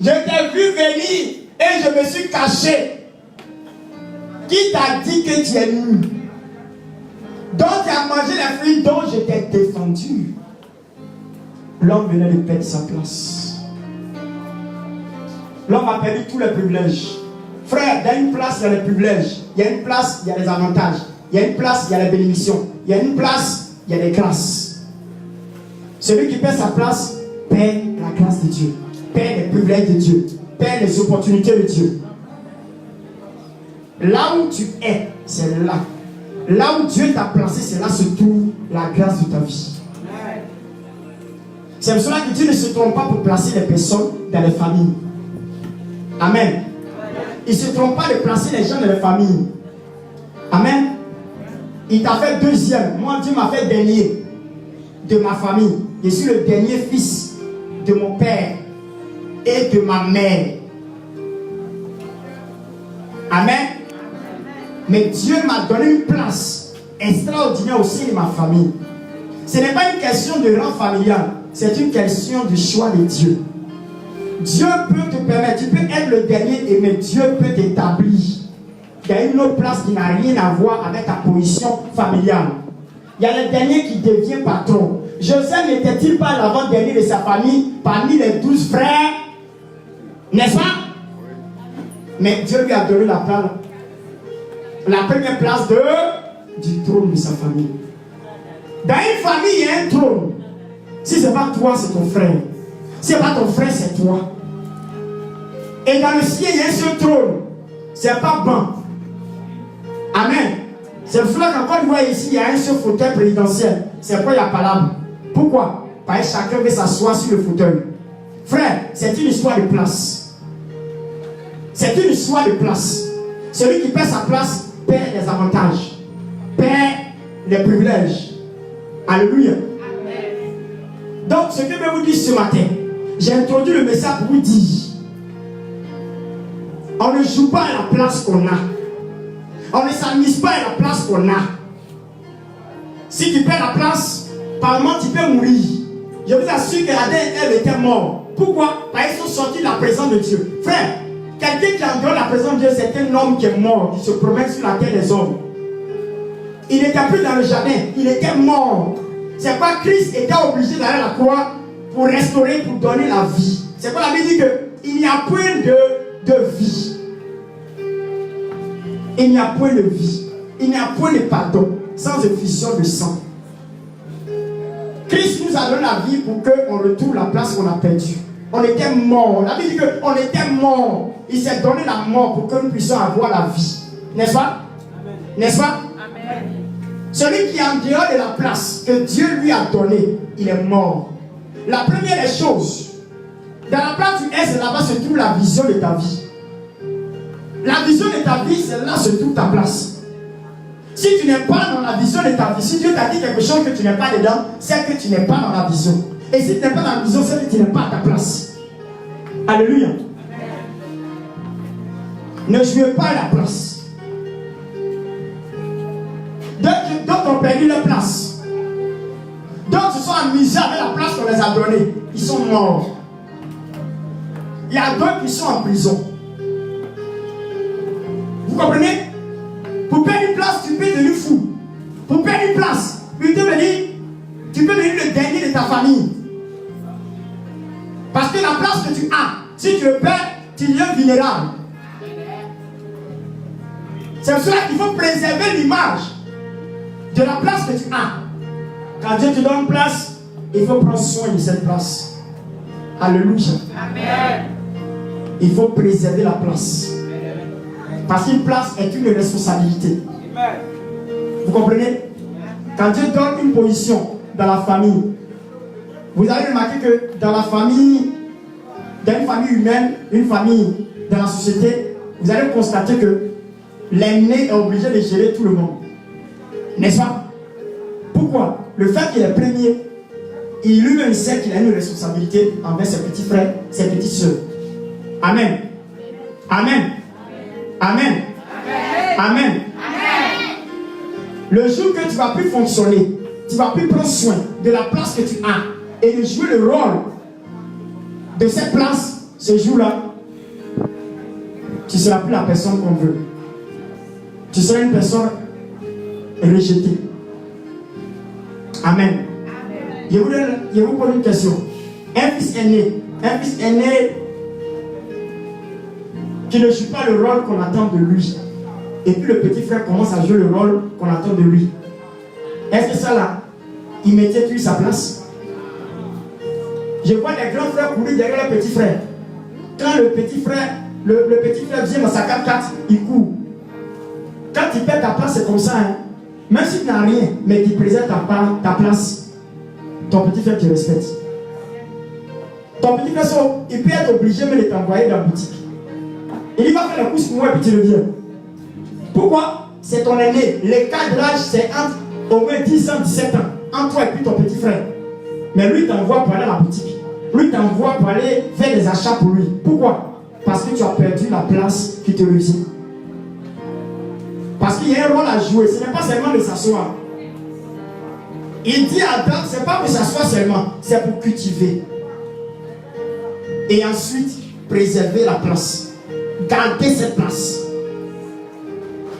je t'ai vu venir et je me suis caché. Qui t'a dit que tu es nu? Donc tu as mangé les fruits dont je t'ai défendu. L'homme venait de perdre sa place. L'homme a perdu tous les privilèges. Frère, dans une place, il y a les privilèges. Il y a une place, il y a les avantages. Il y a une place, il y a les bénédictions. Il y a une place, il y a les grâces. Celui qui perd sa place perd la grâce de Dieu, perd les privilèges de Dieu, perd les opportunités de Dieu. Là où tu es, c'est là. Là où Dieu t'a placé, c'est là se trouve la grâce de ta vie. C'est pour cela que Dieu ne se trompe pas pour placer les personnes dans les familles. Amen. Il ne se trompe pas de placer les gens dans les familles. Amen. Il t'a fait deuxième. Moi, Dieu m'a fait dernier de ma famille. Je suis le dernier fils de mon père et de ma mère. Amen. Mais Dieu m'a donné une place extraordinaire au sein de ma famille. Ce n'est pas une question de rang familial, c'est une question du choix de Dieu. Dieu peut te permettre, tu peux être le dernier, mais Dieu peut t'établir. Il y a une autre place qui n'a rien à voir avec ta position familiale. Il y a le dernier qui devient patron. Joseph n'était-il pas l'avant-dernier de sa famille parmi les 12 frères? N'est-ce pas? Mais Dieu lui a donné la première place du trône de sa famille. Dans une famille, il y a un trône. Si ce n'est pas toi, c'est ton frère. Si ce n'est pas ton frère, c'est toi. Et dans le ciel, il y a un seul trône. Ce n'est pas bon. Amen. C'est pour cela qu'en Côte d'Ivoire, ici, il y a un seul fauteuil présidentiel. C'est quoi il y a palabre? Pourquoi? Parce que chacun veut s'asseoir sur le fauteuil. Frère, c'est une histoire de place. C'est une histoire de place. Celui qui perd sa place perd les avantages, perd les privilèges. Alléluia. Amen. Donc, ce que je vais vous dire ce matin, j'ai introduit le message pour vous dire, on ne joue pas à la place qu'on a. On ne s'amuse pas à la place qu'on a. Si tu perds la place, par moment tu peux mourir. Je vous assure que Adam et Ève étaient morts. Pourquoi? Parce qu'ils sont sortis de la présence de Dieu. Frère, quelqu'un qui a en dehors de la présence de Dieu, c'est un homme qui est mort, qui se promène sur la terre des hommes. Il n'était plus dans le jardin, il était mort. C'est pourquoi Christ était obligé d'aller à la croix pour restaurer, pour donner la vie. C'est pourquoi la Bible dit qu'il n'y a point de vie. Il n'y a point de vie. Il n'y a point de pardon sans effusion de sang. Christ nous a donné la vie pour qu'on retrouve la place qu'on a perdue. On était mort. La Bible dit qu'on était mort. Il s'est donné la mort pour que nous puissions avoir la vie. N'est-ce pas? N'est-ce pas? Amen. Celui qui est en dehors de la place que Dieu lui a donnée, il est mort. La première des choses, dans la place où tu es, c'est là-bas se trouve la vision de ta vie. La vision de ta vie, c'est là se trouve ta place. Si tu n'es pas dans la vision de ta vie, si Dieu t'a dit quelque chose que tu n'es pas dedans, c'est que tu n'es pas dans la vision. Et si tu n'es pas dans la vision, c'est que tu n'es pas à ta place. Alléluia. Ne jouez pas à la place. D'autres ont perdu leur place. D'autres se sont amusés avec la place qu'on les a donnée. Ils sont morts. Il y a d'autres qui sont en prison. Vous comprenez? Pour perdre une place, tu peux devenir fou. Pour perdre une place, tu peux devenir le dernier de ta famille. Parce que la place que tu as, si tu le perds, tu deviens vulnérable. C'est pour cela qu'il faut préserver l'image de la place que tu as. Quand Dieu te donne une place, il faut prendre soin de cette place. Alléluia. Amen. Il faut préserver la place. Parce qu'une place est une responsabilité. Amen. Vous comprenez? Quand Dieu donne une position dans la famille, vous allez remarquer que dans la famille, dans une famille humaine, une famille dans la société, vous allez constater que l'aîné est obligé de gérer tout le monde. N'est-ce pas? Pourquoi? Le fait qu'il est premier il lui-même sait qu'il a une responsabilité envers ses petits frères, ses petites soeurs. Amen. Amen. Amen. Amen. Le jour que tu ne vas plus fonctionner, tu ne vas plus prendre soin de la place que tu as et de jouer le rôle de cette place, ce jour-là, tu ne seras plus la personne qu'on veut. Tu seras une personne rejetée. Amen. Je vous pose une question. Un fils aîné qui ne joue pas le rôle qu'on attend de lui. Et puis le petit frère commence à jouer le rôle qu'on attend de lui. Est-ce que ça là, il mettait lui sa place? Je vois des grands frères courir derrière le petit frère. Quand le petit frère vient dans sa 4x4, il court. Quand il perd ta place, c'est comme ça. Hein? Même si tu n'as rien, mais qu'il présente ta place, ton petit frère te respecte. Ton petit frère, il peut être obligé même de t'envoyer dans la boutique. Il va faire la course pour moi et puis tu reviens. Pourquoi? C'est ton aîné. L'écart d'âge, c'est entre au moins 10 ans, 17 ans. Entre toi et puis ton petit frère. Mais lui, il t'envoie pour aller à la boutique. Lui, il t'envoie pour aller faire des achats pour lui. Pourquoi? Parce que tu as perdu la place qui te revient. Parce qu'il y a un rôle à jouer. Ce n'est pas seulement de s'asseoir. Il dit à Adam, ce n'est pas pour s'asseoir seulement. C'est pour cultiver. Et ensuite, préserver la place. Garder cette place.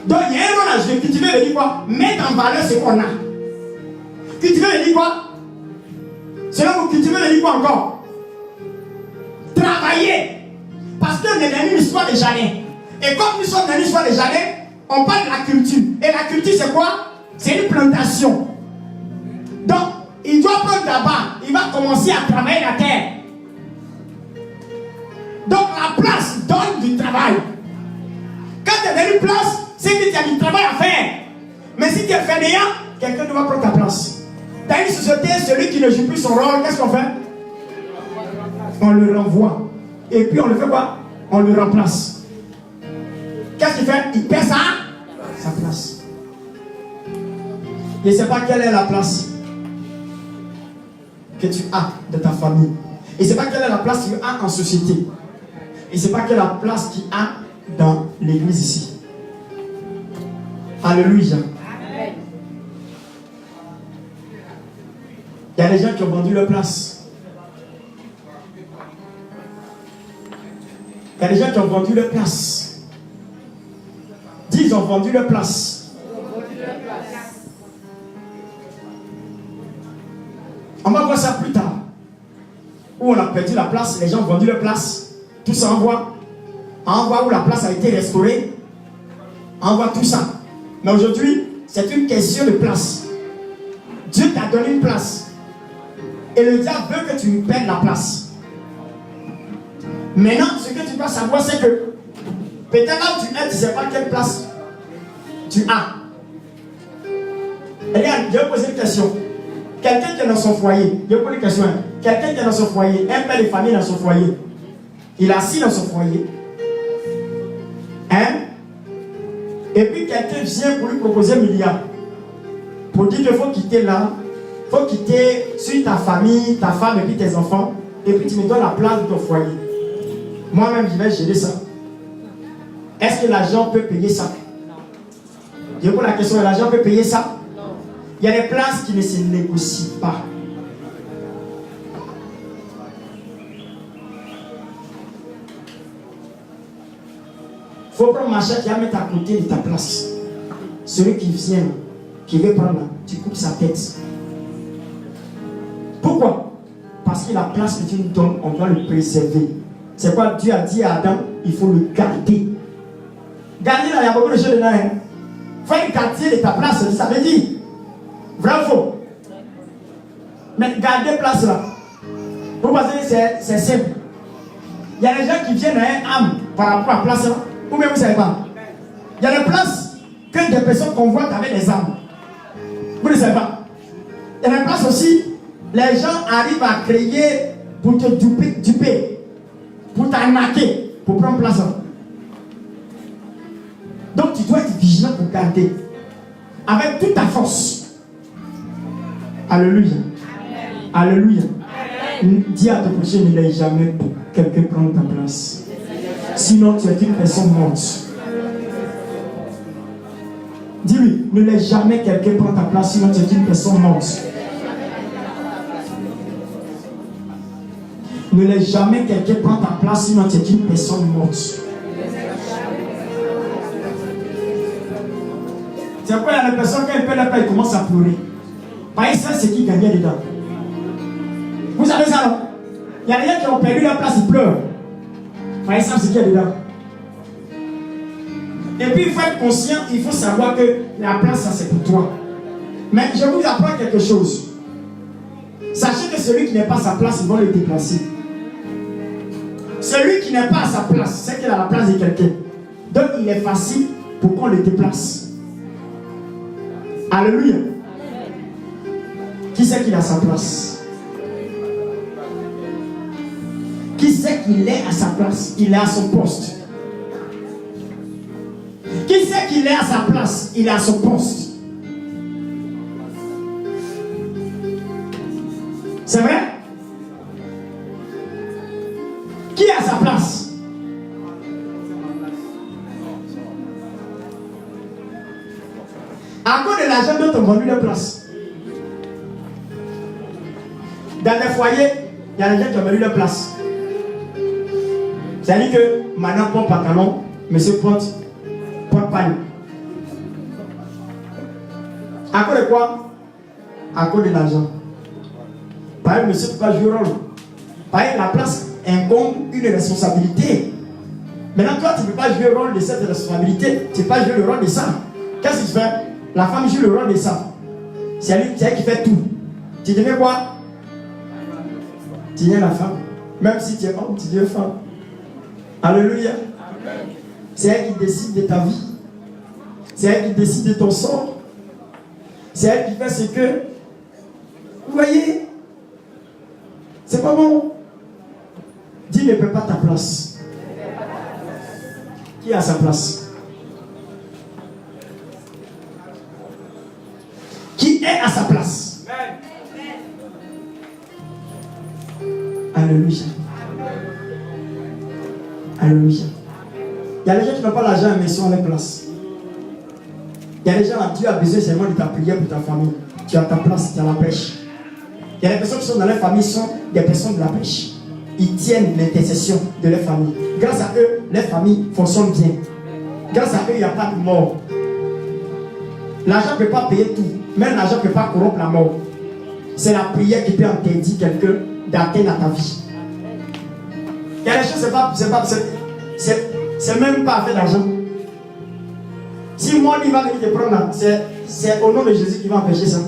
Donc, il y a un rôle à jouer. Cultiver veut dire quoi? Mettre en valeur ce qu'on a. Cultiver veut dire quoi? Cela vous cultiver veut dire quoi encore? Travailler. Parce que nous sommes dans une histoire de jardin. Et comme nous sommes dans une histoire de jardin, on parle de la culture. Et la culture, c'est quoi? C'est une plantation. Donc, il doit prendre d'abord. Il va commencer à travailler la terre. Donc, la place donne du travail. Quand tu es dans une place, c'est que tu as du travail à faire. Mais si tu es fainéant, quelqu'un doit prendre ta place. Dans une société, celui qui ne joue plus son rôle, qu'est-ce qu'on fait? On le renvoie. Et puis on le fait quoi? On le remplace. Qu'est-ce qu'il fait? Il perd sa place. Je ne sais pas quelle est la place que tu as de ta famille. Et je ne sais pas quelle est la place que tu as en société. Et je ne sais pas quelle est la place qu'il y a dans l'église ici. Alléluia. Amen. Il y a des gens qui ont vendu leur place. Il y a des gens qui ont vendu leur place. Dis, ils ont vendu leur place. On va voir ça plus tard. Où on a perdu la place, les gens ont vendu leur place. Tout ça on voit où la place a été restaurée. On voit tout ça. Mais aujourd'hui, c'est une question de place. Dieu t'a donné une place. Et le diable veut que tu perdes la place. Maintenant, ce que tu dois savoir, c'est que peut-être là où tu es, tu ne sais pas quelle place tu as. Regarde, je vais poser une question. Quelqu'un qui est dans son foyer, je vais poser une question. Quelqu'un qui est dans son foyer, un père de famille dans son foyer, il est assis dans son foyer. Hein? Et puis quelqu'un vient pour lui proposer 1 milliard. Pour dire qu'il faut quitter là. Il faut quitter sur ta famille, ta femme et puis tes enfants. Et puis tu me donnes la place de ton foyer. Moi-même, je vais gérer ça. Est-ce que l'argent peut payer ça? Je pose la question, l'argent peut payer ça? Non. Il y a des places qui ne se négocient pas. Il faut prendre ma chatte qui va mettre à côté de ta place. Celui qui vient, qui veut prendre, tu coupes sa tête. Pourquoi? Parce que la place que tu nous donnes, on doit le préserver. C'est quoi Dieu a dit à Adam? Il faut le garder. Garder là, il y a beaucoup de choses dedans. Il faut le garder de ta place, ça veut dire. Vrai ou faux? Mais garder place là. Vous pensez que c'est simple. Il y a des gens qui viennent à un âme par rapport à la place là. Ou bien vous ne savez pas. Il y a des places que des personnes convoitent avec des âmes. Vous ne savez pas. Il y a des places aussi, les gens arrivent à créer pour te duper, pour t'arnaquer, pour prendre place. Donc tu dois être vigilant pour garder. Avec toute ta force. Alléluia. Alléluia. Dis à ton prochain, ne laisse jamais quelqu'un prendre ta place. Sinon, tu es une personne morte. Dis-lui, ne laisse jamais quelqu'un prendre ta place, sinon tu es une personne morte. Ne laisse jamais quelqu'un prendre ta place, sinon tu es une personne morte. C'est pourquoi il y a des personnes, quand ils perdent la place, ils commencent à pleurer. Par exemple, c'est qui gagnait dedans. Vous savez ça, non? Il y a des gens qui ont perdu la place, ils pleurent. Par exemple, c'est qui est dedans. Et puis, il faut être conscient, il faut savoir que la place, ça c'est pour toi. Mais je vous apprends quelque chose. Sachez que celui qui n'est pas à sa place, ils vont le déplacer. Celui qui n'est pas à sa place, c'est qu'il a la place de quelqu'un. Donc, il est facile pour qu'on le déplace. Alléluia. Qui sait qu'il a sa place? Qui sait qu'il est à sa place? Il est à son poste. Qui sait qu'il est à sa place? Il est à son poste. C'est vrai? Qui est à sa place? À cause de l'argent dont on vendu leur place. Dans les foyers, il y a des gens qui ont vendu leur place. C'est-à-dire que maintenant, porte pantalon, monsieur porte pagne. À cause de quoi? À cause de l'argent. Par exemple, monsieur ne peut pas jouer rôle. Par exemple, la place incombe une responsabilité. Maintenant, toi, tu ne peux pas jouer le rôle de cette responsabilité. Tu ne peux pas jouer le rôle de ça. Qu'est-ce que tu fais? La femme joue le rôle de ça. C'est elle qui fait tout. Tu deviens quoi? Tu deviens la femme. Même si tu es homme, tu deviens femme. Alléluia. C'est elle qui décide de ta vie. C'est elle qui décide de ton sort. C'est elle qui fait ce que... Vous voyez? C'est pas bon. Dis ne perds pas ta place. Qui a sa place? Qui est à sa place? Alléluia. Alléluia. Il y a des gens qui n'ont pas l'argent mais sont à leur place. Il y a des gens là, Dieu a besoin seulement de ta prière pour ta famille. Tu as ta place, tu as la pêche. Il y a des personnes qui sont dans leur famille, sont des personnes de la pêche. Ils tiennent l'intercession de leur famille. Grâce à eux, leur famille fonctionne bien. Grâce à eux, il n'y a pas de mort. L'argent ne peut pas payer tout. Même l'argent ne peut pas corrompre la mort. C'est la prière qui peut interdire quelqu'un d'atteindre à ta vie. Il y a des choses, c'est même pas avec l'argent. Si moi, il va venir te prendre là, c'est au nom de Jésus qui va empêcher ça.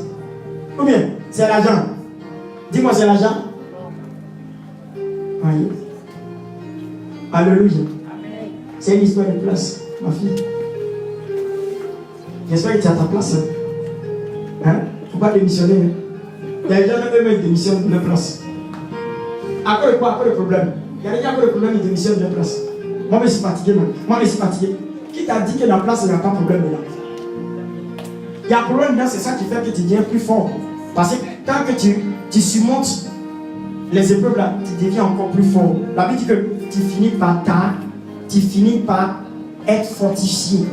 Ou bien, c'est l'argent. Dis-moi, c'est l'argent. Oui. Alléluia. C'est une histoire de place, ma fille. J'espère que tu as ta place. Hein? Faut pas démissionner. Hein? Il y a des gens qui démissionnent de leur place. À cause de quoi? À cause de problème. Il y a des gens qui ont des problèmes, ils démissionnent de leur place. Moi, je suis fatigué. Moi, je suis fatigué. Qui t'a dit que dans la place, il n'y a pas de problème dedans? Il y a un problème dedans, c'est ça qui fait que tu deviens plus fort. Parce que quand que tu surmontes les épreuves là, tu deviens encore plus fort. La Bible dit que tu finis par être fortifié.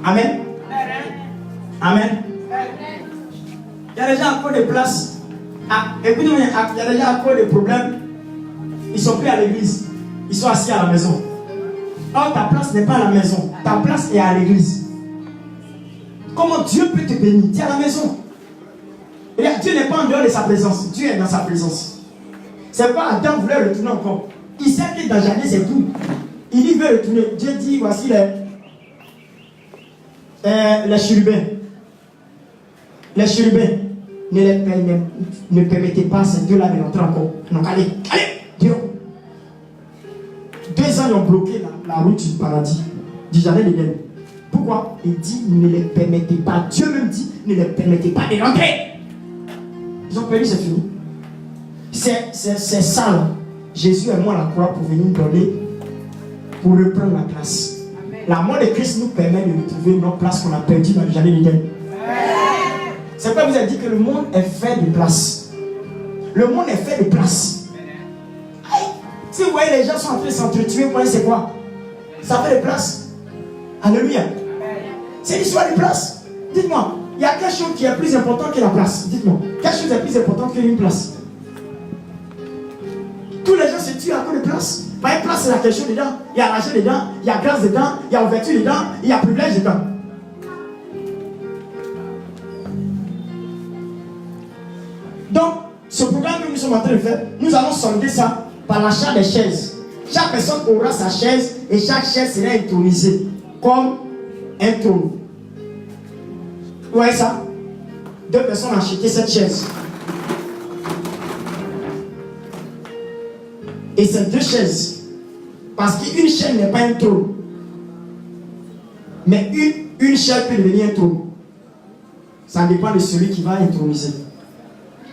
Amen. Amen. Il y a des gens à cause de place. Écoutez-moi, il y a des gens à cause de problèmes. Ils ne sont plus à l'église. Ils sont assis à la maison. Or, ta place n'est pas à la maison. Ta place est à l'église. Comment Dieu peut te bénir? Tu es à la maison. Et là, Dieu n'est pas en dehors de sa présence. Dieu est dans sa présence. C'est pas Adam voulait retourner encore. Il sait que dans le jardin, c'est tout. Il veut retourner. Dieu dit, voici les chérubins. Les chérubins ne permettez pas à ces deux-là de rentrer encore. Donc allez, Dieu. 2 ans, ils ont bloqué la route du paradis, du jardin d'Éden. Pourquoi? Il dit, ne les permettez pas. Dieu même dit, ne les permettez pas de rentrer. Ils ont perdu, c'est fini. C'est ça là. Jésus est mort à la croix pour venir donner, pour reprendre la place. Amen. La mort de Christ nous permet de retrouver notre place qu'on a perdue dans le jardin d'Éden. C'est pourquoi vous avez dit que le monde est fait de place. Le monde est fait de place. Aïe. Si vous voyez les gens sont en train de s'entretuer, vous voyez c'est quoi? Ça fait de place. Alléluia. C'est l'histoire de place. Dites-moi, il y a quelque chose qui est plus important que la place. Dites-moi, quelque chose est plus important qu'une place. Tous les gens se tuent à cause de place. Bah, une place, il y a quelque chose dedans. Il y a l'argent dedans, il y a grâce dedans, il y a ouverture dedans, il y a privilège dedans. Donc, ce programme que nous sommes en train de faire, nous allons sonder ça par l'achat des chaises. Chaque personne aura sa chaise et chaque chaise sera intronisée comme un trône. Vous voyez ça? 2 personnes ont acheté cette chaise. Et c'est 2 chaises. Parce qu'une chaise n'est pas un trône. Mais une chaise peut devenir un trône. Ça dépend de celui qui va introniser.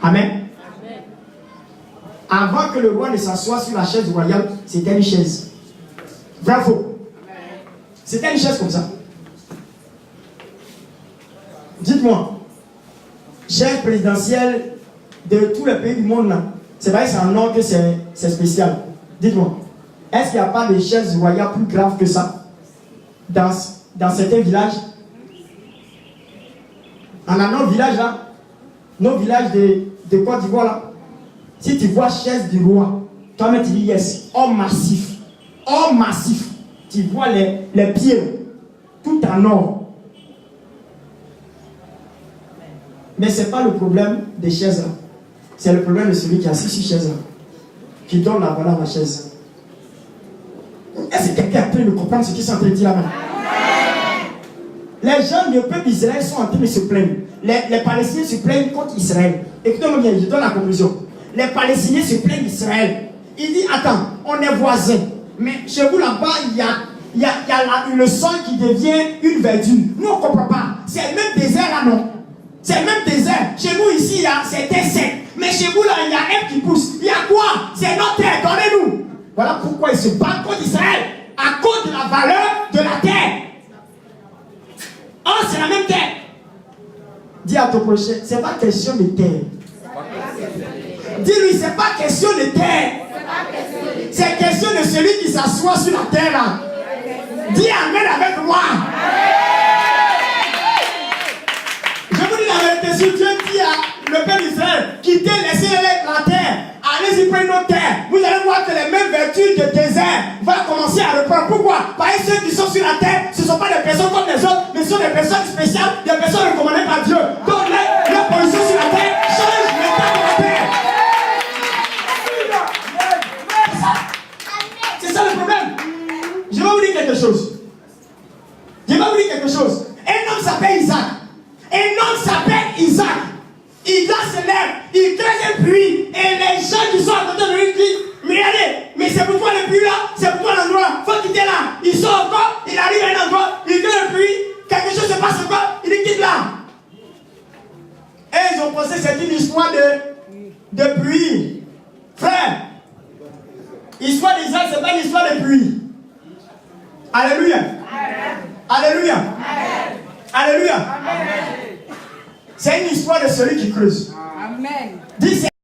Amen. Avant que le roi ne s'assoie sur la chaise royale, c'était une chaise. Bravo. C'était une chaise comme ça. Dites-moi, chaise présidentielle de tous les pays du monde là, c'est vrai que c'est un ordre que c'est spécial. Dites-moi, est-ce qu'il n'y a pas de chaise royale plus grave que ça dans certains villages? On a nos villages là, nos villages de Côte d'Ivoire là. Si tu vois chaise du roi, toi-même tu dis yes, or massif. Or massif. Tu vois les pieds, tout en or. Mais ce n'est pas le problème des chaises là. C'est le problème de celui qui est assis sur chaise là. Qui donne la valeur à la chaise. Est-ce que quelqu'un est en train de comprendre ce qu'ils sont en train de dire là maintenant? Les gens du peuple d'Israël sont en train de se plaindre. Les Palestiniens se plaignent contre Israël. Écoutez-moi bien, je donne la conclusion. Les Palestiniens se plaignent d'Israël. Il dit, attends, on est voisins. Mais chez vous là-bas, il y a le sol qui devient une verdure. Nous, on ne comprend pas. C'est le même désert là, non? C'est le même désert. Chez nous, ici, c'était sec. Mais chez vous, là, il y a un qui pousse. Il y a quoi? C'est notre terre. Donnez-nous. Voilà pourquoi ils se battent contre Israël. À cause de la valeur de la terre. Oh, c'est la même terre. Dis à ton prochain, c'est pas question de terre. Dis-lui, c'est pas question de terre. C'est question de celui qui s'assoit sur la terre là. Dis amen avec moi. Je vous dis la vérité, si Dieu dit à le peuple d'Israël, quittez, laissez la terre, allez-y prendre notre terre, vous allez voir que les mêmes vertus de désert vont commencer à reprendre. Pourquoi? Parce que ceux qui sont sur la terre, ce ne sont pas des personnes comme les autres, mais ce sont des personnes spéciales, des personnes recommandées par Dieu. Donc leur position sur la terre change l'état de la terre. C'est ça le problème. Je vais vous dire quelque chose. Un homme s'appelle Isaac. Isaac se lève, il crée un puits, et les gens qui sont à côté de lui disent, mais regardez, mais c'est pourquoi le puits là, c'est pourquoi l'endroit, faut quitter là. Il sort encore, il arrive à un endroit, il crée un puits, quelque chose se passe encore, il quitte là. Et ils ont pensé que c'est une histoire de puits. Frère, l'histoire d'Isaac, c'est pas une histoire de puits. Alléluia. Alléluia. Alléluia. C'est une histoire de celui qui creuse. Amen. Dis